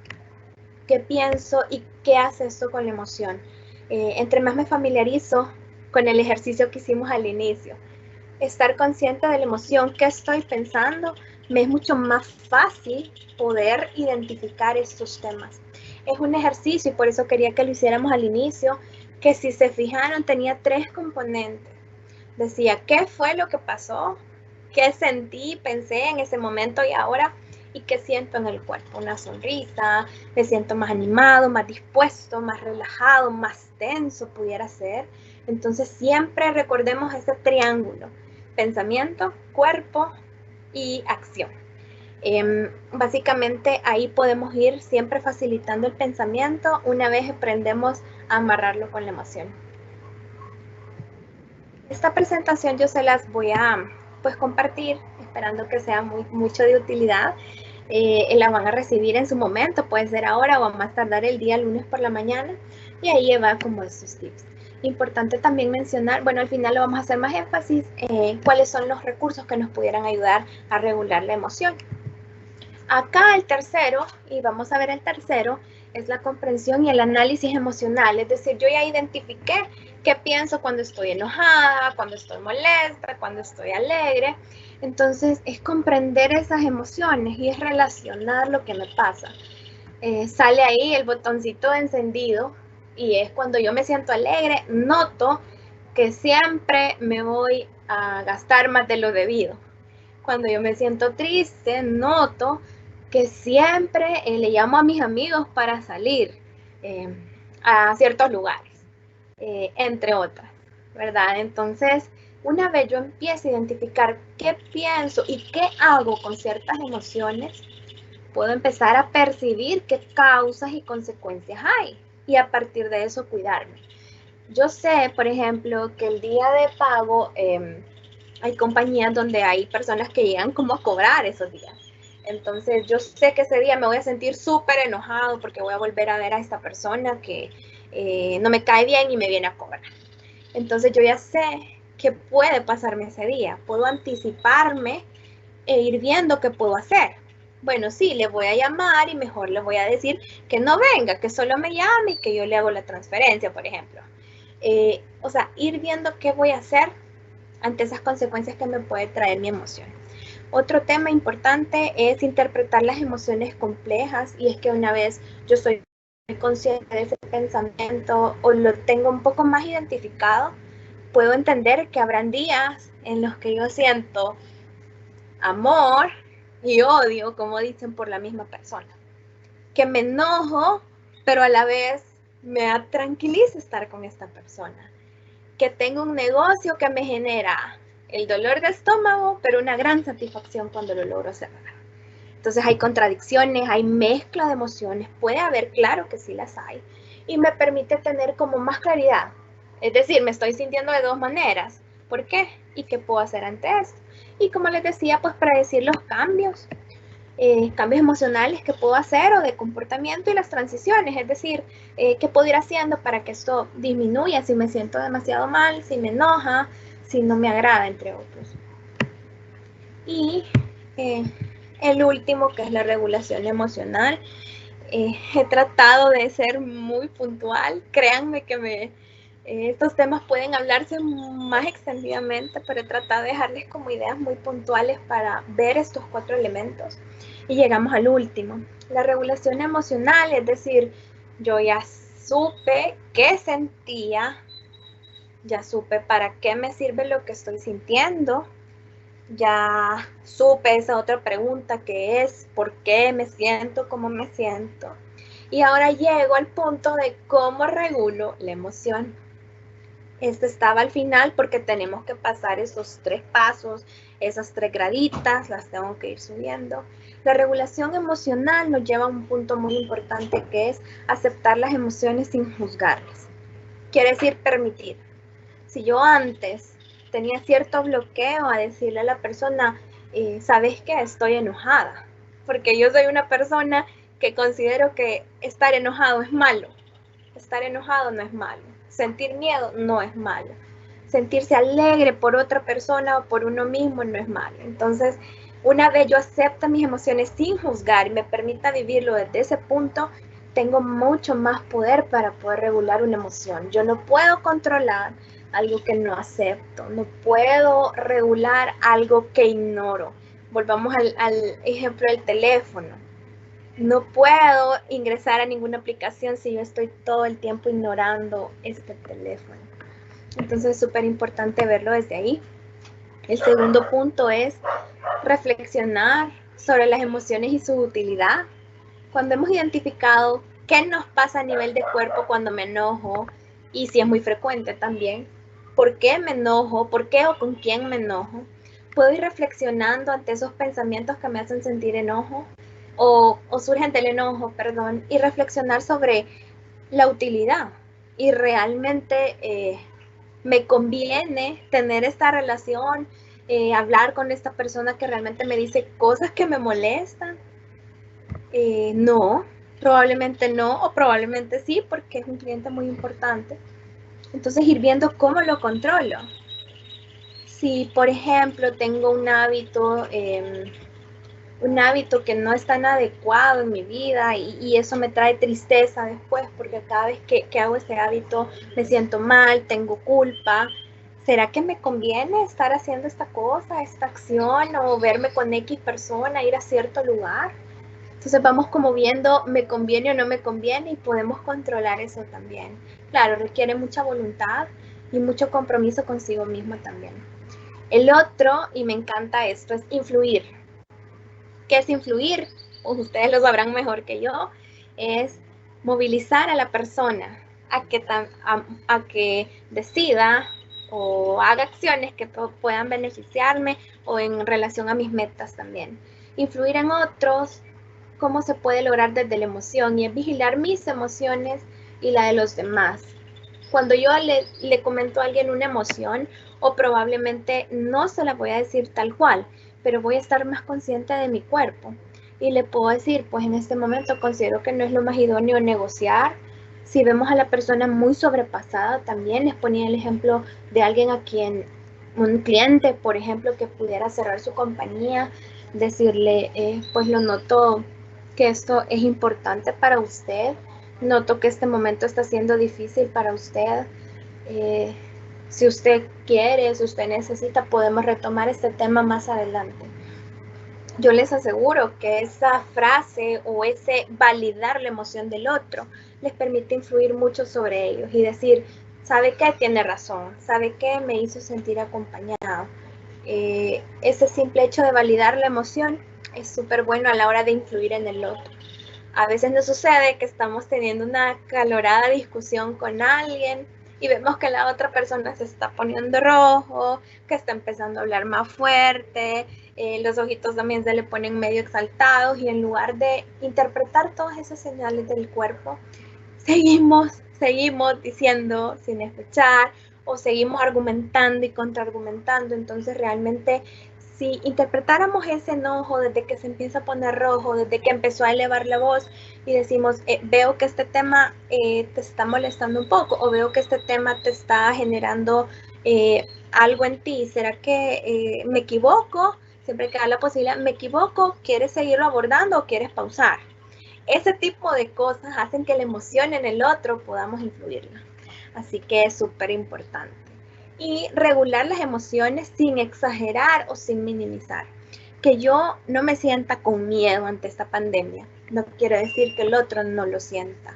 [SPEAKER 2] y qué hace esto con la emoción. Entre más me familiarizo con el ejercicio que hicimos al inicio, estar consciente de la emoción que estoy pensando, me es mucho más fácil poder identificar estos temas. Es un ejercicio y por eso quería que lo hiciéramos al inicio, que si se fijaron tenía 3 componentes. Decía, ¿qué fue lo que pasó? ¿Qué sentí, pensé en ese momento y ahora? ¿Y qué siento en el cuerpo? Una sonrisa, me siento más animado, más dispuesto, más relajado, más tenso pudiera ser. Entonces siempre recordemos ese triángulo, pensamiento, cuerpo y acción. Básicamente ahí podemos ir siempre facilitando el pensamiento una vez aprendemos a amarrarlo con la emoción. Esta presentación yo se las voy a compartir, esperando que sea mucho de utilidad. La van a recibir en su momento, puede ser ahora o a más tardar el día lunes por la mañana. Y ahí lleva como esos tips. Importante también mencionar, bueno, al final lo vamos a hacer más énfasis, cuáles son los recursos que nos pudieran ayudar a regular la emoción. Acá el tercero, y vamos a ver el tercero, es la comprensión y el análisis emocional. Es decir, yo ya identifiqué qué pienso cuando estoy enojada, cuando estoy molesta, cuando estoy alegre. Entonces, es comprender esas emociones y es relacionar lo que me pasa. Sale ahí el botoncito de encendido y es cuando yo me siento alegre, noto que siempre me voy a gastar más de lo debido. Cuando yo me siento triste, noto que siempre le llamo a mis amigos para salir a ciertos lugares, entre otras, ¿verdad? Entonces, una vez yo empiezo a identificar qué pienso y qué hago con ciertas emociones, puedo empezar a percibir qué causas y consecuencias hay y a partir de eso cuidarme. Yo sé, por ejemplo, que el día de pago hay compañías donde hay personas que llegan como a cobrar esos días. Entonces yo sé que ese día me voy a sentir súper enojado porque voy a volver a ver a esta persona que no me cae bien y me viene a cobrar. Entonces yo ya sé qué puede pasarme ese día. Puedo anticiparme e ir viendo qué puedo hacer. Bueno, sí, le voy a llamar y mejor le voy a decir que no venga, que solo me llame y que yo le hago la transferencia, por ejemplo. O sea, ir viendo qué voy a hacer ante esas consecuencias que me puede traer mi emoción. Otro tema importante es interpretar las emociones complejas y es que una vez yo soy consciente de ese pensamiento o lo tengo un poco más identificado, puedo entender que habrán días en los que yo siento amor y odio, como dicen, por la misma persona. Que me enojo, pero a la vez me tranquiliza estar con esta persona. Que tengo un negocio que me genera el dolor de estómago, pero una gran satisfacción cuando lo logro cerrar. Entonces hay contradicciones, hay mezcla de emociones, puede haber, claro que sí las hay, y me permite tener como más claridad. Es decir, me estoy sintiendo de dos maneras. ¿Por qué? ¿Y qué puedo hacer ante esto? Y como les decía, pues predecir los cambios, cambios emocionales que puedo hacer o de comportamiento y las transiciones, es decir, qué puedo ir haciendo para que esto disminuya si me siento demasiado mal, si me enoja, si no me agrada, entre otros. Y el último, que es la regulación emocional. He tratado de ser muy puntual, créanme que estos temas pueden hablarse más extendidamente, pero he tratado de dejarles como ideas muy puntuales para ver estos 4 elementos. Y llegamos al último, la regulación emocional, es decir, yo ya supe qué sentía, ya supe para qué me sirve lo que estoy sintiendo, ya supe esa otra pregunta que es ¿por qué me siento como me siento? Y ahora llego al punto de cómo regulo la emoción. Este estaba al final porque tenemos que pasar esos 3 pasos, esas 3 graditas, las tengo que ir subiendo. La regulación emocional nos lleva a un punto muy importante que es aceptar las emociones sin juzgarlas. Quiere decir permitir. Si yo antes tenía cierto bloqueo a decirle a la persona, ¿sabes qué? Estoy enojada. Porque yo soy una persona que considero que estar enojado es malo. Estar enojado no es malo. Sentir miedo no es malo. Sentirse alegre por otra persona o por uno mismo no es malo. Entonces, una vez yo acepto mis emociones sin juzgar y me permita vivirlo desde ese punto, tengo mucho más poder para poder regular una emoción. Yo no puedo controlar algo que no acepto, no puedo regular algo que ignoro. Volvamos al ejemplo del teléfono. No puedo ingresar a ninguna aplicación si yo estoy todo el tiempo ignorando este teléfono. Entonces es súper importante verlo desde ahí. El segundo punto es reflexionar sobre las emociones y su utilidad. Cuando hemos identificado qué nos pasa a nivel de cuerpo cuando me enojo, y si es muy frecuente también, por qué me enojo, por qué o con quién me enojo, puedo ir reflexionando ante esos pensamientos que me hacen sentir enojo o surgen del enojo, perdón, y reflexionar sobre la utilidad y realmente me conviene tener esta relación, hablar con esta persona que realmente me dice cosas que me molestan. No, probablemente no o probablemente sí porque es un cliente muy importante. Entonces ir viendo cómo lo controlo. Si, por ejemplo, tengo un hábito que no es tan adecuado en mi vida y eso me trae tristeza después porque cada vez que hago ese hábito me siento mal, tengo culpa. ¿Será que me conviene estar haciendo esta cosa, esta acción o verme con X persona, ir a cierto lugar? Entonces vamos como viendo, me conviene o no me conviene y podemos controlar eso también. Claro, requiere mucha voluntad y mucho compromiso consigo mismo también. El otro, y me encanta esto, es influir. ¿Qué es influir? Pues ustedes lo sabrán mejor que yo. Es movilizar a la persona a que decida o haga acciones que puedan beneficiarme o en relación a mis metas también. Influir en otros, cómo se puede lograr desde la emoción y es vigilar mis emociones y la de los demás. Cuando yo le comento a alguien una emoción, o probablemente no se la voy a decir tal cual, pero voy a estar más consciente de mi cuerpo. Y le puedo decir, pues en este momento considero que no es lo más idóneo negociar. Si vemos a la persona muy sobrepasada, también les ponía el ejemplo de alguien a quien, un cliente, por ejemplo, que pudiera cerrar su compañía, decirle, pues lo noto que esto es importante para usted, noto que este momento está siendo difícil para usted. Si usted quiere, si usted necesita, podemos retomar este tema más adelante. Yo les aseguro que esa frase o ese validar la emoción del otro les permite influir mucho sobre ellos y decir, ¿sabe qué? Tiene razón, ¿sabe qué? Me hizo sentir acompañado. Ese simple hecho de validar la emoción es súper bueno a la hora de influir en el otro. A veces nos sucede que estamos teniendo una acalorada discusión con alguien y vemos que la otra persona se está poniendo rojo, que está empezando a hablar más fuerte, los ojitos también se le ponen medio exaltados y en lugar de interpretar todas esas señales del cuerpo, seguimos diciendo sin escuchar o seguimos argumentando y contraargumentando. Entonces realmente si interpretáramos ese enojo desde que se empieza a poner rojo, desde que empezó a elevar la voz y decimos, veo que este tema te está molestando un poco o veo que este tema te está generando algo en ti, ¿será que me equivoco? Siempre queda la posibilidad, me equivoco, ¿quieres seguirlo abordando o quieres pausar? Ese tipo de cosas hacen que la emoción en el otro podamos influirla. Así que es súper importante. Y regular las emociones sin exagerar o sin minimizar. Que yo no me sienta con miedo ante esta pandemia no quiere decir que el otro no lo sienta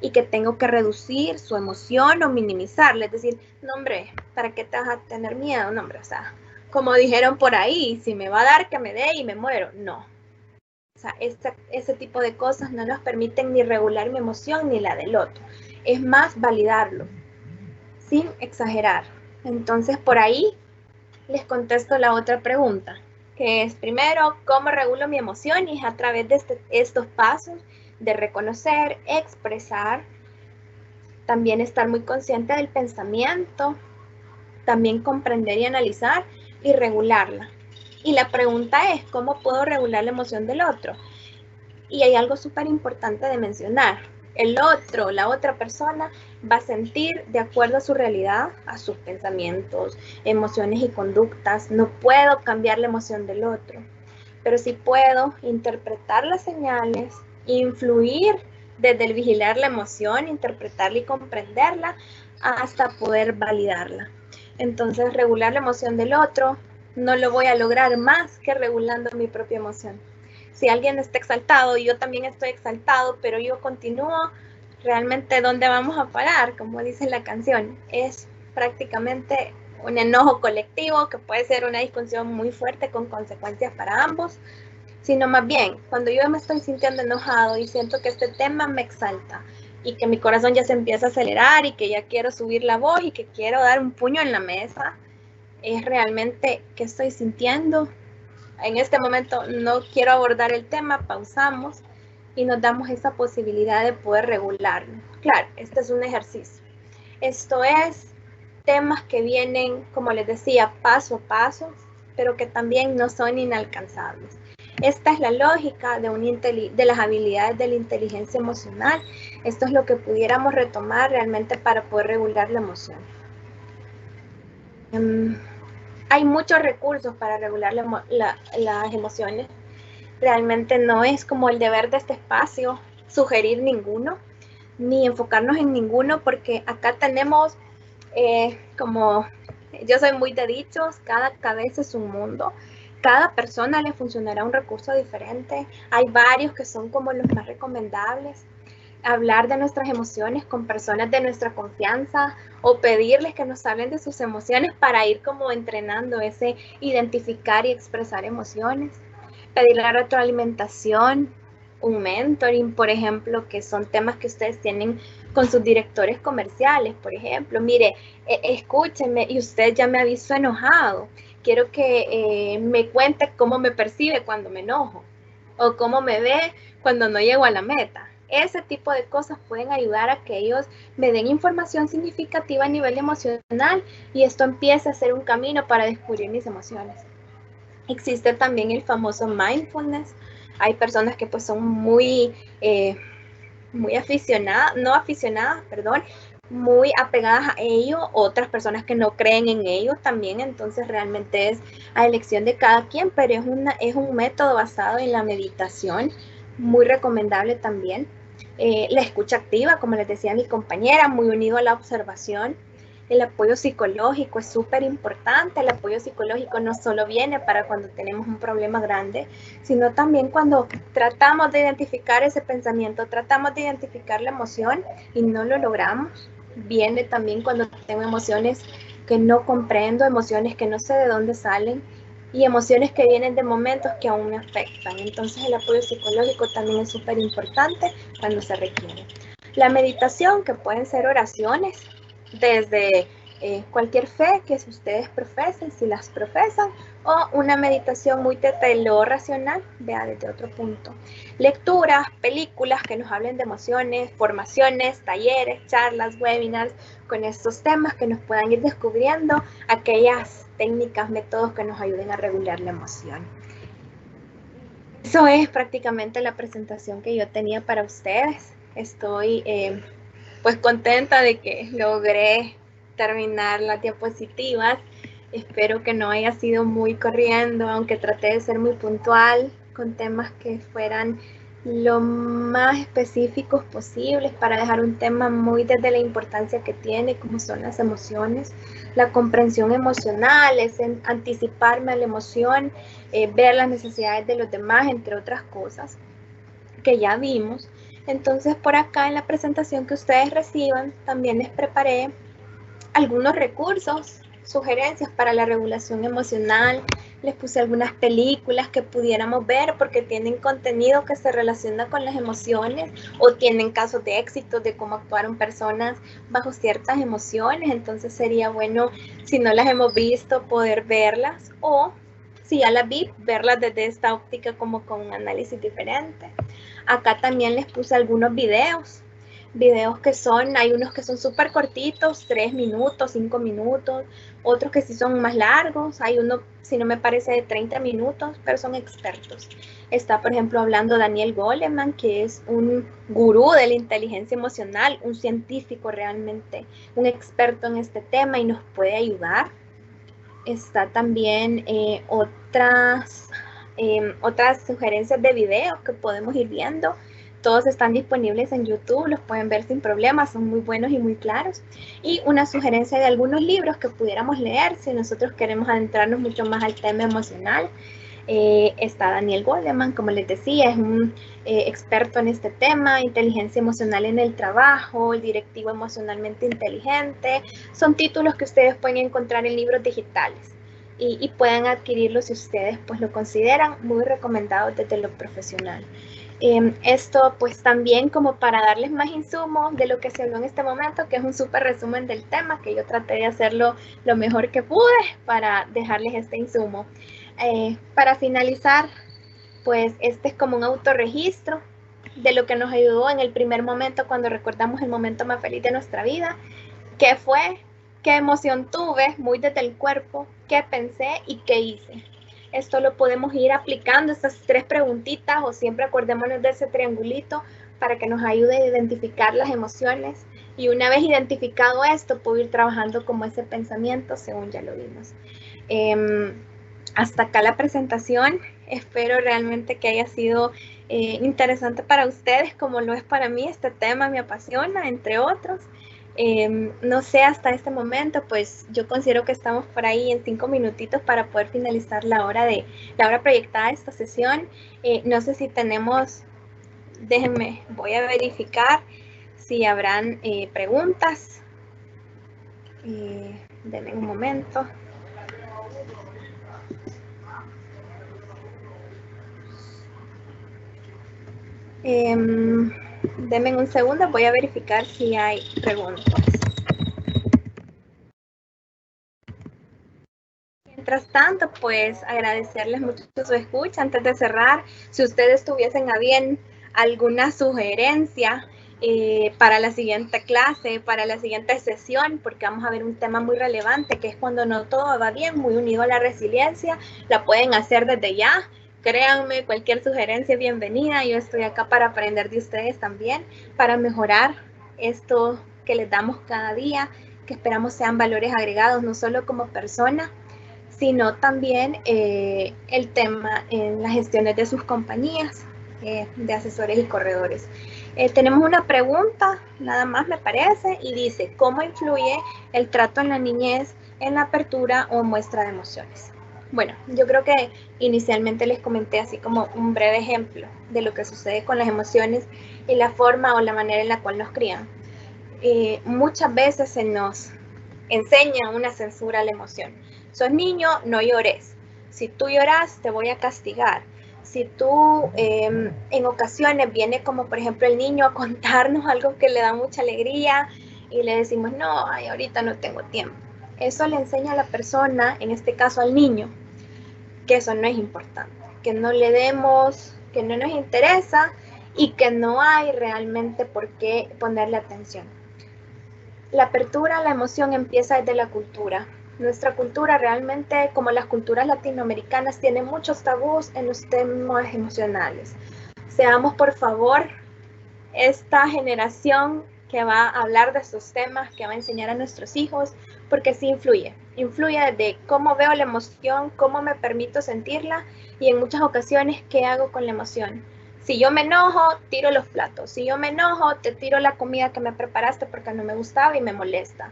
[SPEAKER 2] y que tengo que reducir su emoción o minimizarla. Es decir, no hombre, ¿para qué te vas a tener miedo? No hombre, o sea, como dijeron por ahí, si me va a dar, que me dé y me muero. No. O sea, ese tipo de cosas no nos permiten ni regular mi emoción ni la del otro. Es más validarlo, sin exagerar. Entonces, por ahí les contesto la otra pregunta, que es primero, ¿cómo regulo mi emoción? Y es a través de estos pasos de reconocer, expresar, también estar muy consciente del pensamiento, también comprender y analizar y regularla. Y la pregunta es, ¿cómo puedo regular la emoción del otro? Y hay algo súper importante de mencionar. El otro, la otra persona va a sentir de acuerdo a su realidad, a sus pensamientos, emociones y conductas. No puedo cambiar la emoción del otro, pero sí puedo interpretar las señales, influir desde el vigilar la emoción, interpretarla y comprenderla hasta poder validarla. Entonces, regular la emoción del otro no lo voy a lograr más que regulando mi propia emoción. Si alguien está exaltado y yo también estoy exaltado, pero yo continúo, realmente ¿dónde vamos a parar? Como dice la canción, es prácticamente un enojo colectivo que puede ser una discusión muy fuerte con consecuencias para ambos, sino más bien cuando yo me estoy sintiendo enojado y siento que este tema me exalta y que mi corazón ya se empieza a acelerar y que ya quiero subir la voz y que quiero dar un puño en la mesa, es realmente qué estoy sintiendo. En este momento no quiero abordar el tema, pausamos y nos damos esa posibilidad de poder regularlo. Claro, este es un ejercicio. Esto es temas que vienen, como les decía, paso a paso, pero que también no son inalcanzables. Esta es la lógica de las habilidades de la inteligencia emocional. Esto es lo que pudiéramos retomar realmente para poder regular la emoción. Hay muchos recursos para regular las emociones. Realmente no es como el deber de este espacio sugerir ninguno, ni enfocarnos en ninguno, porque acá tenemos, como yo soy muy de dichos, cada cabeza es un mundo. Cada persona le funcionará un recurso diferente. Hay varios que son como los más recomendables. Hablar de nuestras emociones con personas de nuestra confianza o pedirles que nos hablen de sus emociones para ir como entrenando ese identificar y expresar emociones. Pedir la retroalimentación, un mentoring, por ejemplo, que son temas que ustedes tienen con sus directores comerciales, por ejemplo. Mire, escúcheme y usted ya me ha visto enojado. Quiero que me cuente cómo me percibe cuando me enojo o cómo me ve cuando no llego a la meta. Ese tipo de cosas pueden ayudar a que ellos me den información significativa a nivel emocional y esto empiece a ser un camino para descubrir mis emociones. Existe también el famoso mindfulness. Hay personas que pues son muy aficionadas, muy apegadas a ello, otras personas que no creen en ello también, entonces realmente es a elección de cada quien, pero es un método basado en la meditación, muy recomendable también. La escucha activa, como les decía mi compañera, muy unido a la observación. El apoyo psicológico es súper importante. El apoyo psicológico no solo viene para cuando tenemos un problema grande, sino también cuando tratamos de identificar ese pensamiento, tratamos de identificar la emoción y no lo logramos. Viene también cuando tengo emociones que no comprendo, emociones que no sé de dónde salen y emociones que vienen de momentos que aún me afectan. Entonces el apoyo psicológico también es súper importante cuando se requiere. La meditación, que pueden ser oraciones, desde cualquier fe que ustedes profesen, si las profesan, o una meditación muy desde lo racional, vea desde otro punto. Lecturas, películas que nos hablen de emociones, formaciones, talleres, charlas, webinars, con estos temas que nos puedan ir descubriendo aquellas técnicas, métodos que nos ayuden a regular la emoción. Eso es prácticamente la presentación que yo tenía para ustedes. Estoy pues contenta de que logré terminar las diapositivas. Espero que no haya sido muy corriendo, aunque traté de ser muy puntual con temas que fueran lo más específicos posibles para dejar un tema muy desde la importancia que tiene, como son las emociones. La comprensión emocional es anticiparme a la emoción, ver las necesidades de los demás, entre otras cosas que ya vimos. Entonces, por acá en la presentación que ustedes reciban, también les preparé algunos recursos, sugerencias para la regulación emocional. Les puse algunas películas que pudiéramos ver porque tienen contenido que se relaciona con las emociones o tienen casos de éxito de cómo actuaron personas bajo ciertas emociones. Entonces sería bueno, si no las hemos visto, poder verlas, o si ya las vi, verlas desde esta óptica como con un análisis diferente. Acá también les puse algunos videos que hay unos que son súper cortitos, 3 minutos, 5 minutos, otros que sí son más largos, hay uno, si no me parece, de 30 minutos, pero son expertos. Está, por ejemplo, hablando Daniel Goleman, que es un gurú de la inteligencia emocional, un científico realmente, un experto en este tema y nos puede ayudar. Está también otras sugerencias de videos que podemos ir viendo. Todos están disponibles en YouTube, los pueden ver sin problemas, son muy buenos y muy claros. Y una sugerencia de algunos libros que pudiéramos leer si nosotros queremos adentrarnos mucho más al tema emocional. Está Daniel Goleman, como les decía, es un experto en este tema, inteligencia emocional en el trabajo, el directivo emocionalmente inteligente. Son títulos que ustedes pueden encontrar en libros digitales y pueden adquirirlos si ustedes pues lo consideran, muy recomendados desde lo profesional. Esto pues también como para darles más insumos de lo que se habló en este momento, que es un súper resumen del tema, que yo traté de hacerlo lo mejor que pude para dejarles este insumo. Para finalizar, pues este es como un autorregistro de lo que nos ayudó en el primer momento cuando recordamos el momento más feliz de nuestra vida. ¿Qué fue? ¿Qué emoción tuve? Muy desde el cuerpo. ¿Qué pensé y qué hice? Esto lo podemos ir aplicando, estas 3 preguntitas, o siempre acordémonos de ese triangulito para que nos ayude a identificar las emociones. Y una vez identificado esto, puedo ir trabajando como ese pensamiento, según ya lo vimos. Hasta acá la presentación. Espero realmente que haya sido interesante para ustedes, como lo es para mí. Este tema me apasiona, entre otros. No sé, hasta este momento, pues yo considero que estamos por ahí en 5 minutitos para poder finalizar la hora proyectada de esta sesión. No sé si tenemos, déjenme, voy a verificar si habrán preguntas. Denme un momento. Denme un segundo, voy a verificar si hay preguntas. Mientras tanto, pues agradecerles mucho su escucha. Antes de cerrar, si ustedes tuviesen a bien alguna sugerencia para la siguiente clase, para la siguiente sesión, porque vamos a ver un tema muy relevante, que es cuando no todo va bien, muy unido a la resiliencia, la pueden hacer desde ya. Créanme, cualquier sugerencia es bienvenida. Yo estoy acá para aprender de ustedes también, para mejorar esto que les damos cada día, que esperamos sean valores agregados, no solo como persona, sino también el tema en las gestiones de sus compañías de asesores y corredores. Tenemos una pregunta, nada más me parece, y dice, ¿cómo influye el trato en la niñez en la apertura o muestra de emociones? Bueno, yo creo que inicialmente les comenté así como un breve ejemplo de lo que sucede con las emociones y la forma o la manera en la cual nos crían. Muchas veces se nos enseña una censura a la emoción. Sos niño, no llores. Si tú lloras, te voy a castigar. Si tú en ocasiones viene como por ejemplo el niño a contarnos algo que le da mucha alegría y le decimos, no, ay, ahorita no tengo tiempo. Eso le enseña a la persona, en este caso al niño, que eso no es importante, que no le demos, que no nos interesa y que no hay realmente por qué ponerle atención. La apertura a la emoción empieza desde la cultura. Nuestra cultura realmente, como las culturas latinoamericanas, tiene muchos tabús en los temas emocionales. Seamos, por favor, esta generación que va a hablar de estos temas, que va a enseñar a nuestros hijos, porque sí influye. Influye desde cómo veo la emoción, cómo me permito sentirla y en muchas ocasiones qué hago con la emoción. Si yo me enojo, tiro los platos. Si yo me enojo, te tiro la comida que me preparaste porque no me gustaba y me molesta.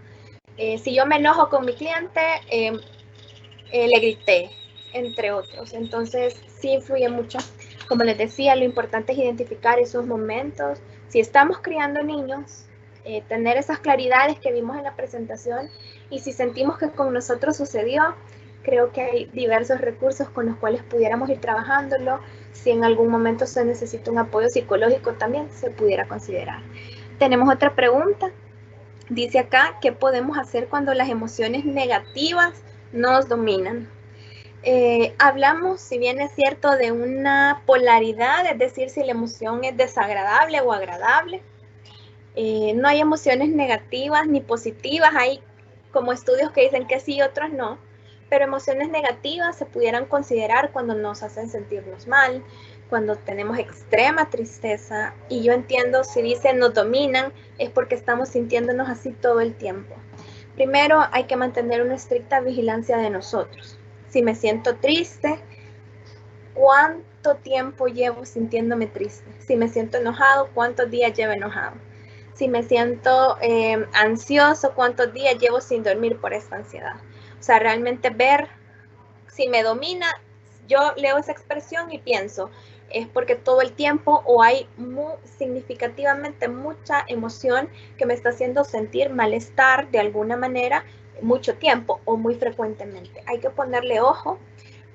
[SPEAKER 2] Si yo me enojo con mi cliente, le grité, entre otros. Entonces, sí influye mucho. Como les decía, lo importante es identificar esos momentos. Si estamos criando niños, tener esas claridades que vimos en la presentación, y si sentimos que con nosotros sucedió, creo que hay diversos recursos con los cuales pudiéramos ir trabajándolo. Si en algún momento se necesita un apoyo psicológico, también se pudiera considerar. Tenemos otra pregunta. Dice acá, ¿qué podemos hacer cuando las emociones negativas nos dominan? Hablamos, si bien es cierto, de una polaridad, es decir, si la emoción es desagradable o agradable. No hay emociones negativas ni positivas, hay como estudios que dicen que sí y otros no, pero emociones negativas se pudieran considerar cuando nos hacen sentirnos mal, cuando tenemos extrema tristeza, y yo entiendo si dicen nos dominan, es porque estamos sintiéndonos así todo el tiempo. Primero hay que mantener una estricta vigilancia de nosotros. Si me siento triste, ¿cuánto tiempo llevo sintiéndome triste? Si me siento enojado, ¿cuántos días llevo enojado? Si me siento ansioso, ¿cuántos días llevo sin dormir por esta ansiedad? O sea, realmente ver si me domina. Yo leo esa expresión y pienso, es porque todo el tiempo o hay significativamente mucha emoción que me está haciendo sentir malestar de alguna manera mucho tiempo o muy frecuentemente. Hay que ponerle ojo,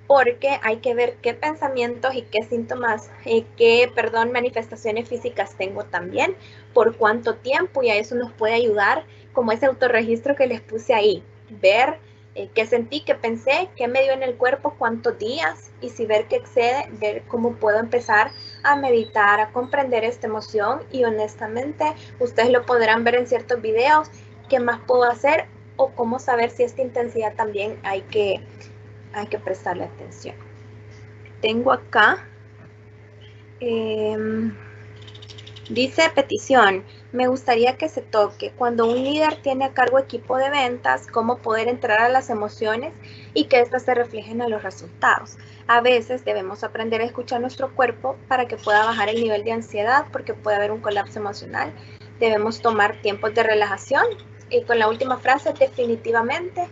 [SPEAKER 2] porque hay que ver qué pensamientos y qué síntomas, manifestaciones físicas tengo también, por cuánto tiempo, y a eso nos puede ayudar como ese autorregistro que les puse ahí, ver qué sentí, qué pensé, qué me dio en el cuerpo, cuántos días, y si ver que excede, ver cómo puedo empezar a meditar, a comprender esta emoción, y honestamente ustedes lo podrán ver en ciertos videos, qué más puedo hacer o cómo saber si esta intensidad también hay que prestarle atención. tengo acá. Dice petición, me gustaría que se toque cuando un líder tiene a cargo equipo de ventas, cómo poder entrar a las emociones y que éstas se reflejen a los resultados. A veces debemos aprender a escuchar nuestro cuerpo para que pueda bajar el nivel de ansiedad porque puede haber un colapso emocional. Debemos tomar tiempos de relajación y con la última frase, definitivamente,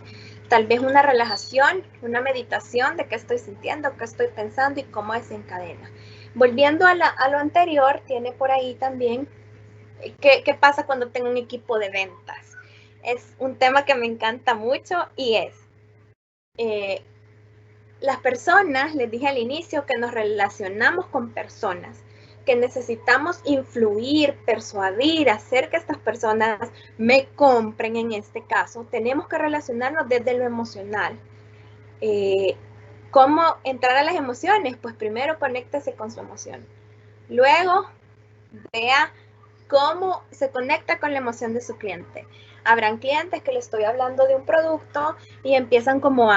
[SPEAKER 2] tal vez una relajación, una meditación de qué estoy sintiendo, qué estoy pensando y cómo desencadena. Volviendo a lo anterior, tiene por ahí también qué pasa cuando tengo un equipo de ventas. Es un tema que me encanta mucho y es las personas, les dije al inicio que nos relacionamos con personas, que necesitamos influir, persuadir, hacer que estas personas me compren en este caso. Tenemos que relacionarnos desde lo emocional. ¿Cómo entrar a las emociones? Pues primero conéctese con su emoción. Luego, vea cómo se conecta con la emoción de su cliente. Habrán clientes que le estoy hablando de un producto y empiezan como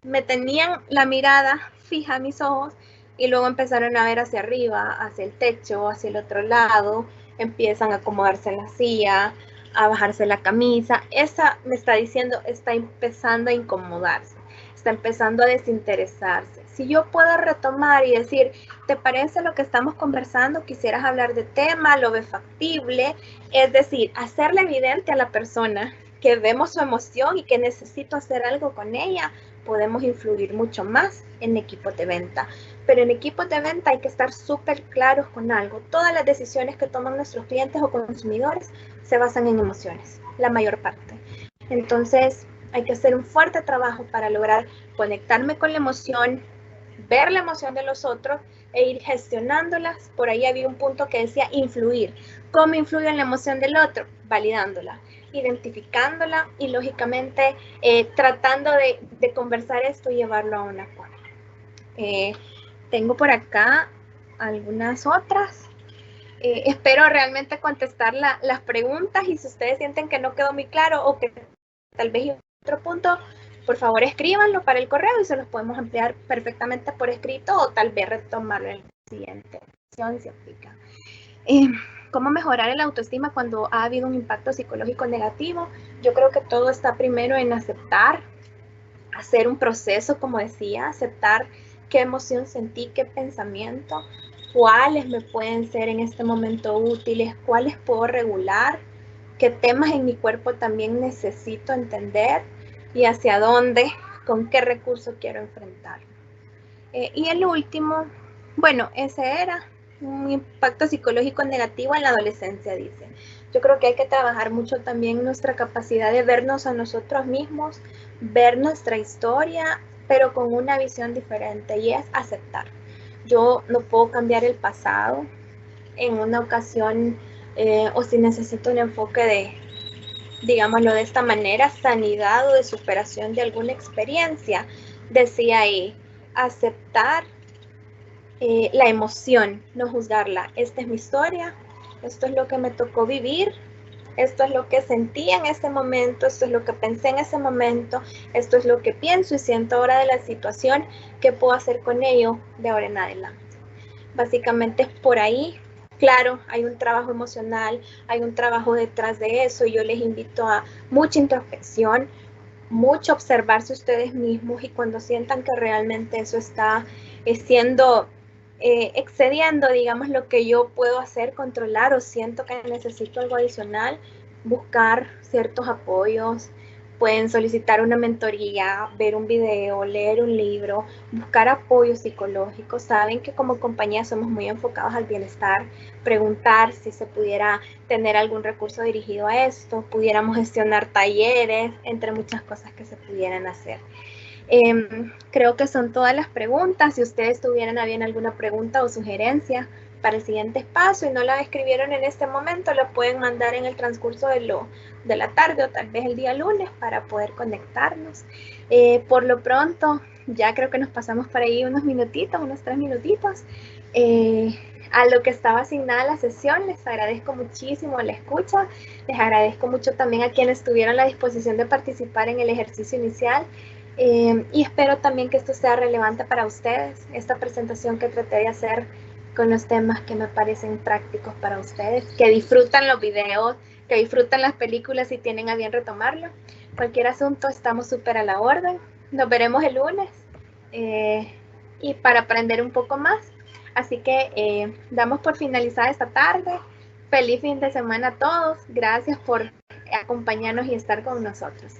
[SPEAKER 2] me tenían la mirada fija a mis ojos y luego empezaron a ver hacia arriba, hacia el techo, hacia el otro lado, empiezan a acomodarse en la silla, a bajarse la camisa. Esa me está diciendo, está empezando a incomodarse, está empezando a desinteresarse. Si yo puedo retomar y decir, ¿te parece lo que estamos conversando? ¿Quisieras hablar de tema? ¿Lo ves factible? Es decir, hacerle evidente a la persona que vemos su emoción y que necesito hacer algo con ella, podemos influir mucho más en equipos de venta. Pero en equipos de venta hay que estar súper claros con algo. Todas las decisiones que toman nuestros clientes o consumidores se basan en emociones, la mayor parte. Entonces, hay que hacer un fuerte trabajo para lograr conectarme con la emoción, ver la emoción de los otros e ir gestionándolas. Por ahí había un punto que decía influir. ¿Cómo influyo en la emoción del otro? Validándola, identificándola y lógicamente tratando de conversar esto y llevarlo a un acuerdo. Tengo por acá algunas otras. Espero realmente contestar las preguntas y si ustedes sienten que no quedó muy claro o que tal vez hay otro punto, por favor escríbanlo para el correo y se los podemos ampliar perfectamente por escrito o tal vez retomarlo en la siguiente sesión si aplica. ¿Cómo mejorar el autoestima cuando ha habido un impacto psicológico negativo? Yo creo que todo está primero en aceptar, hacer un proceso, como decía, aceptar qué emoción sentí, qué pensamiento, cuáles me pueden ser en este momento útiles, cuáles puedo regular, qué temas en mi cuerpo también necesito entender y hacia dónde, con qué recurso quiero enfrentar. Y el último, bueno, ese era un impacto psicológico negativo en la adolescencia, dice. Yo creo que hay que trabajar mucho también nuestra capacidad de vernos a nosotros mismos, ver nuestra historia, pero con una visión diferente y es aceptar. Yo no puedo cambiar el pasado en una ocasión o si necesito un enfoque de, digámoslo de esta manera, sanidad o de superación de alguna experiencia, decía ahí, aceptar la emoción, no juzgarla. Esta es mi historia, esto es lo que me tocó vivir, esto es lo que sentí en ese momento, esto es lo que pensé en ese momento, esto es lo que pienso y siento ahora de la situación, ¿qué puedo hacer con ello de ahora en adelante? Básicamente es por ahí. Claro, hay un trabajo emocional, hay un trabajo detrás de eso y yo les invito a mucha introspección, mucho observarse ustedes mismos y cuando sientan que realmente eso está siendo excediendo, digamos, lo que yo puedo hacer, controlar o siento que necesito algo adicional, buscar ciertos apoyos, pueden solicitar una mentoría, ver un video, leer un libro, buscar apoyo psicológico. Saben que como compañía somos muy enfocados al bienestar, preguntar si se pudiera tener algún recurso dirigido a esto, pudiéramos gestionar talleres, entre muchas cosas que se pudieran hacer. Creo que son todas las preguntas. Si ustedes tuvieran a bien alguna pregunta o sugerencia para el siguiente espacio y no la escribieron en este momento, lo pueden mandar en el transcurso de la tarde o tal vez el día lunes para poder conectarnos. Por lo pronto, ya creo que nos pasamos por ahí unos minutitos, unos 3 minutitos. A lo que estaba asignada la sesión, les agradezco muchísimo la escucha, les agradezco mucho también a quienes tuvieron la disposición de participar en el ejercicio inicial. Y espero también que esto sea relevante para ustedes, esta presentación que traté de hacer con los temas que me parecen prácticos para ustedes, que disfrutan los videos, que disfrutan las películas y tienen a bien retomarlo. Cualquier asunto, estamos súper a la orden. Nos veremos el lunes y para aprender un poco más. Así que damos por finalizada esta tarde. Feliz fin de semana a todos. Gracias por acompañarnos y estar con nosotros.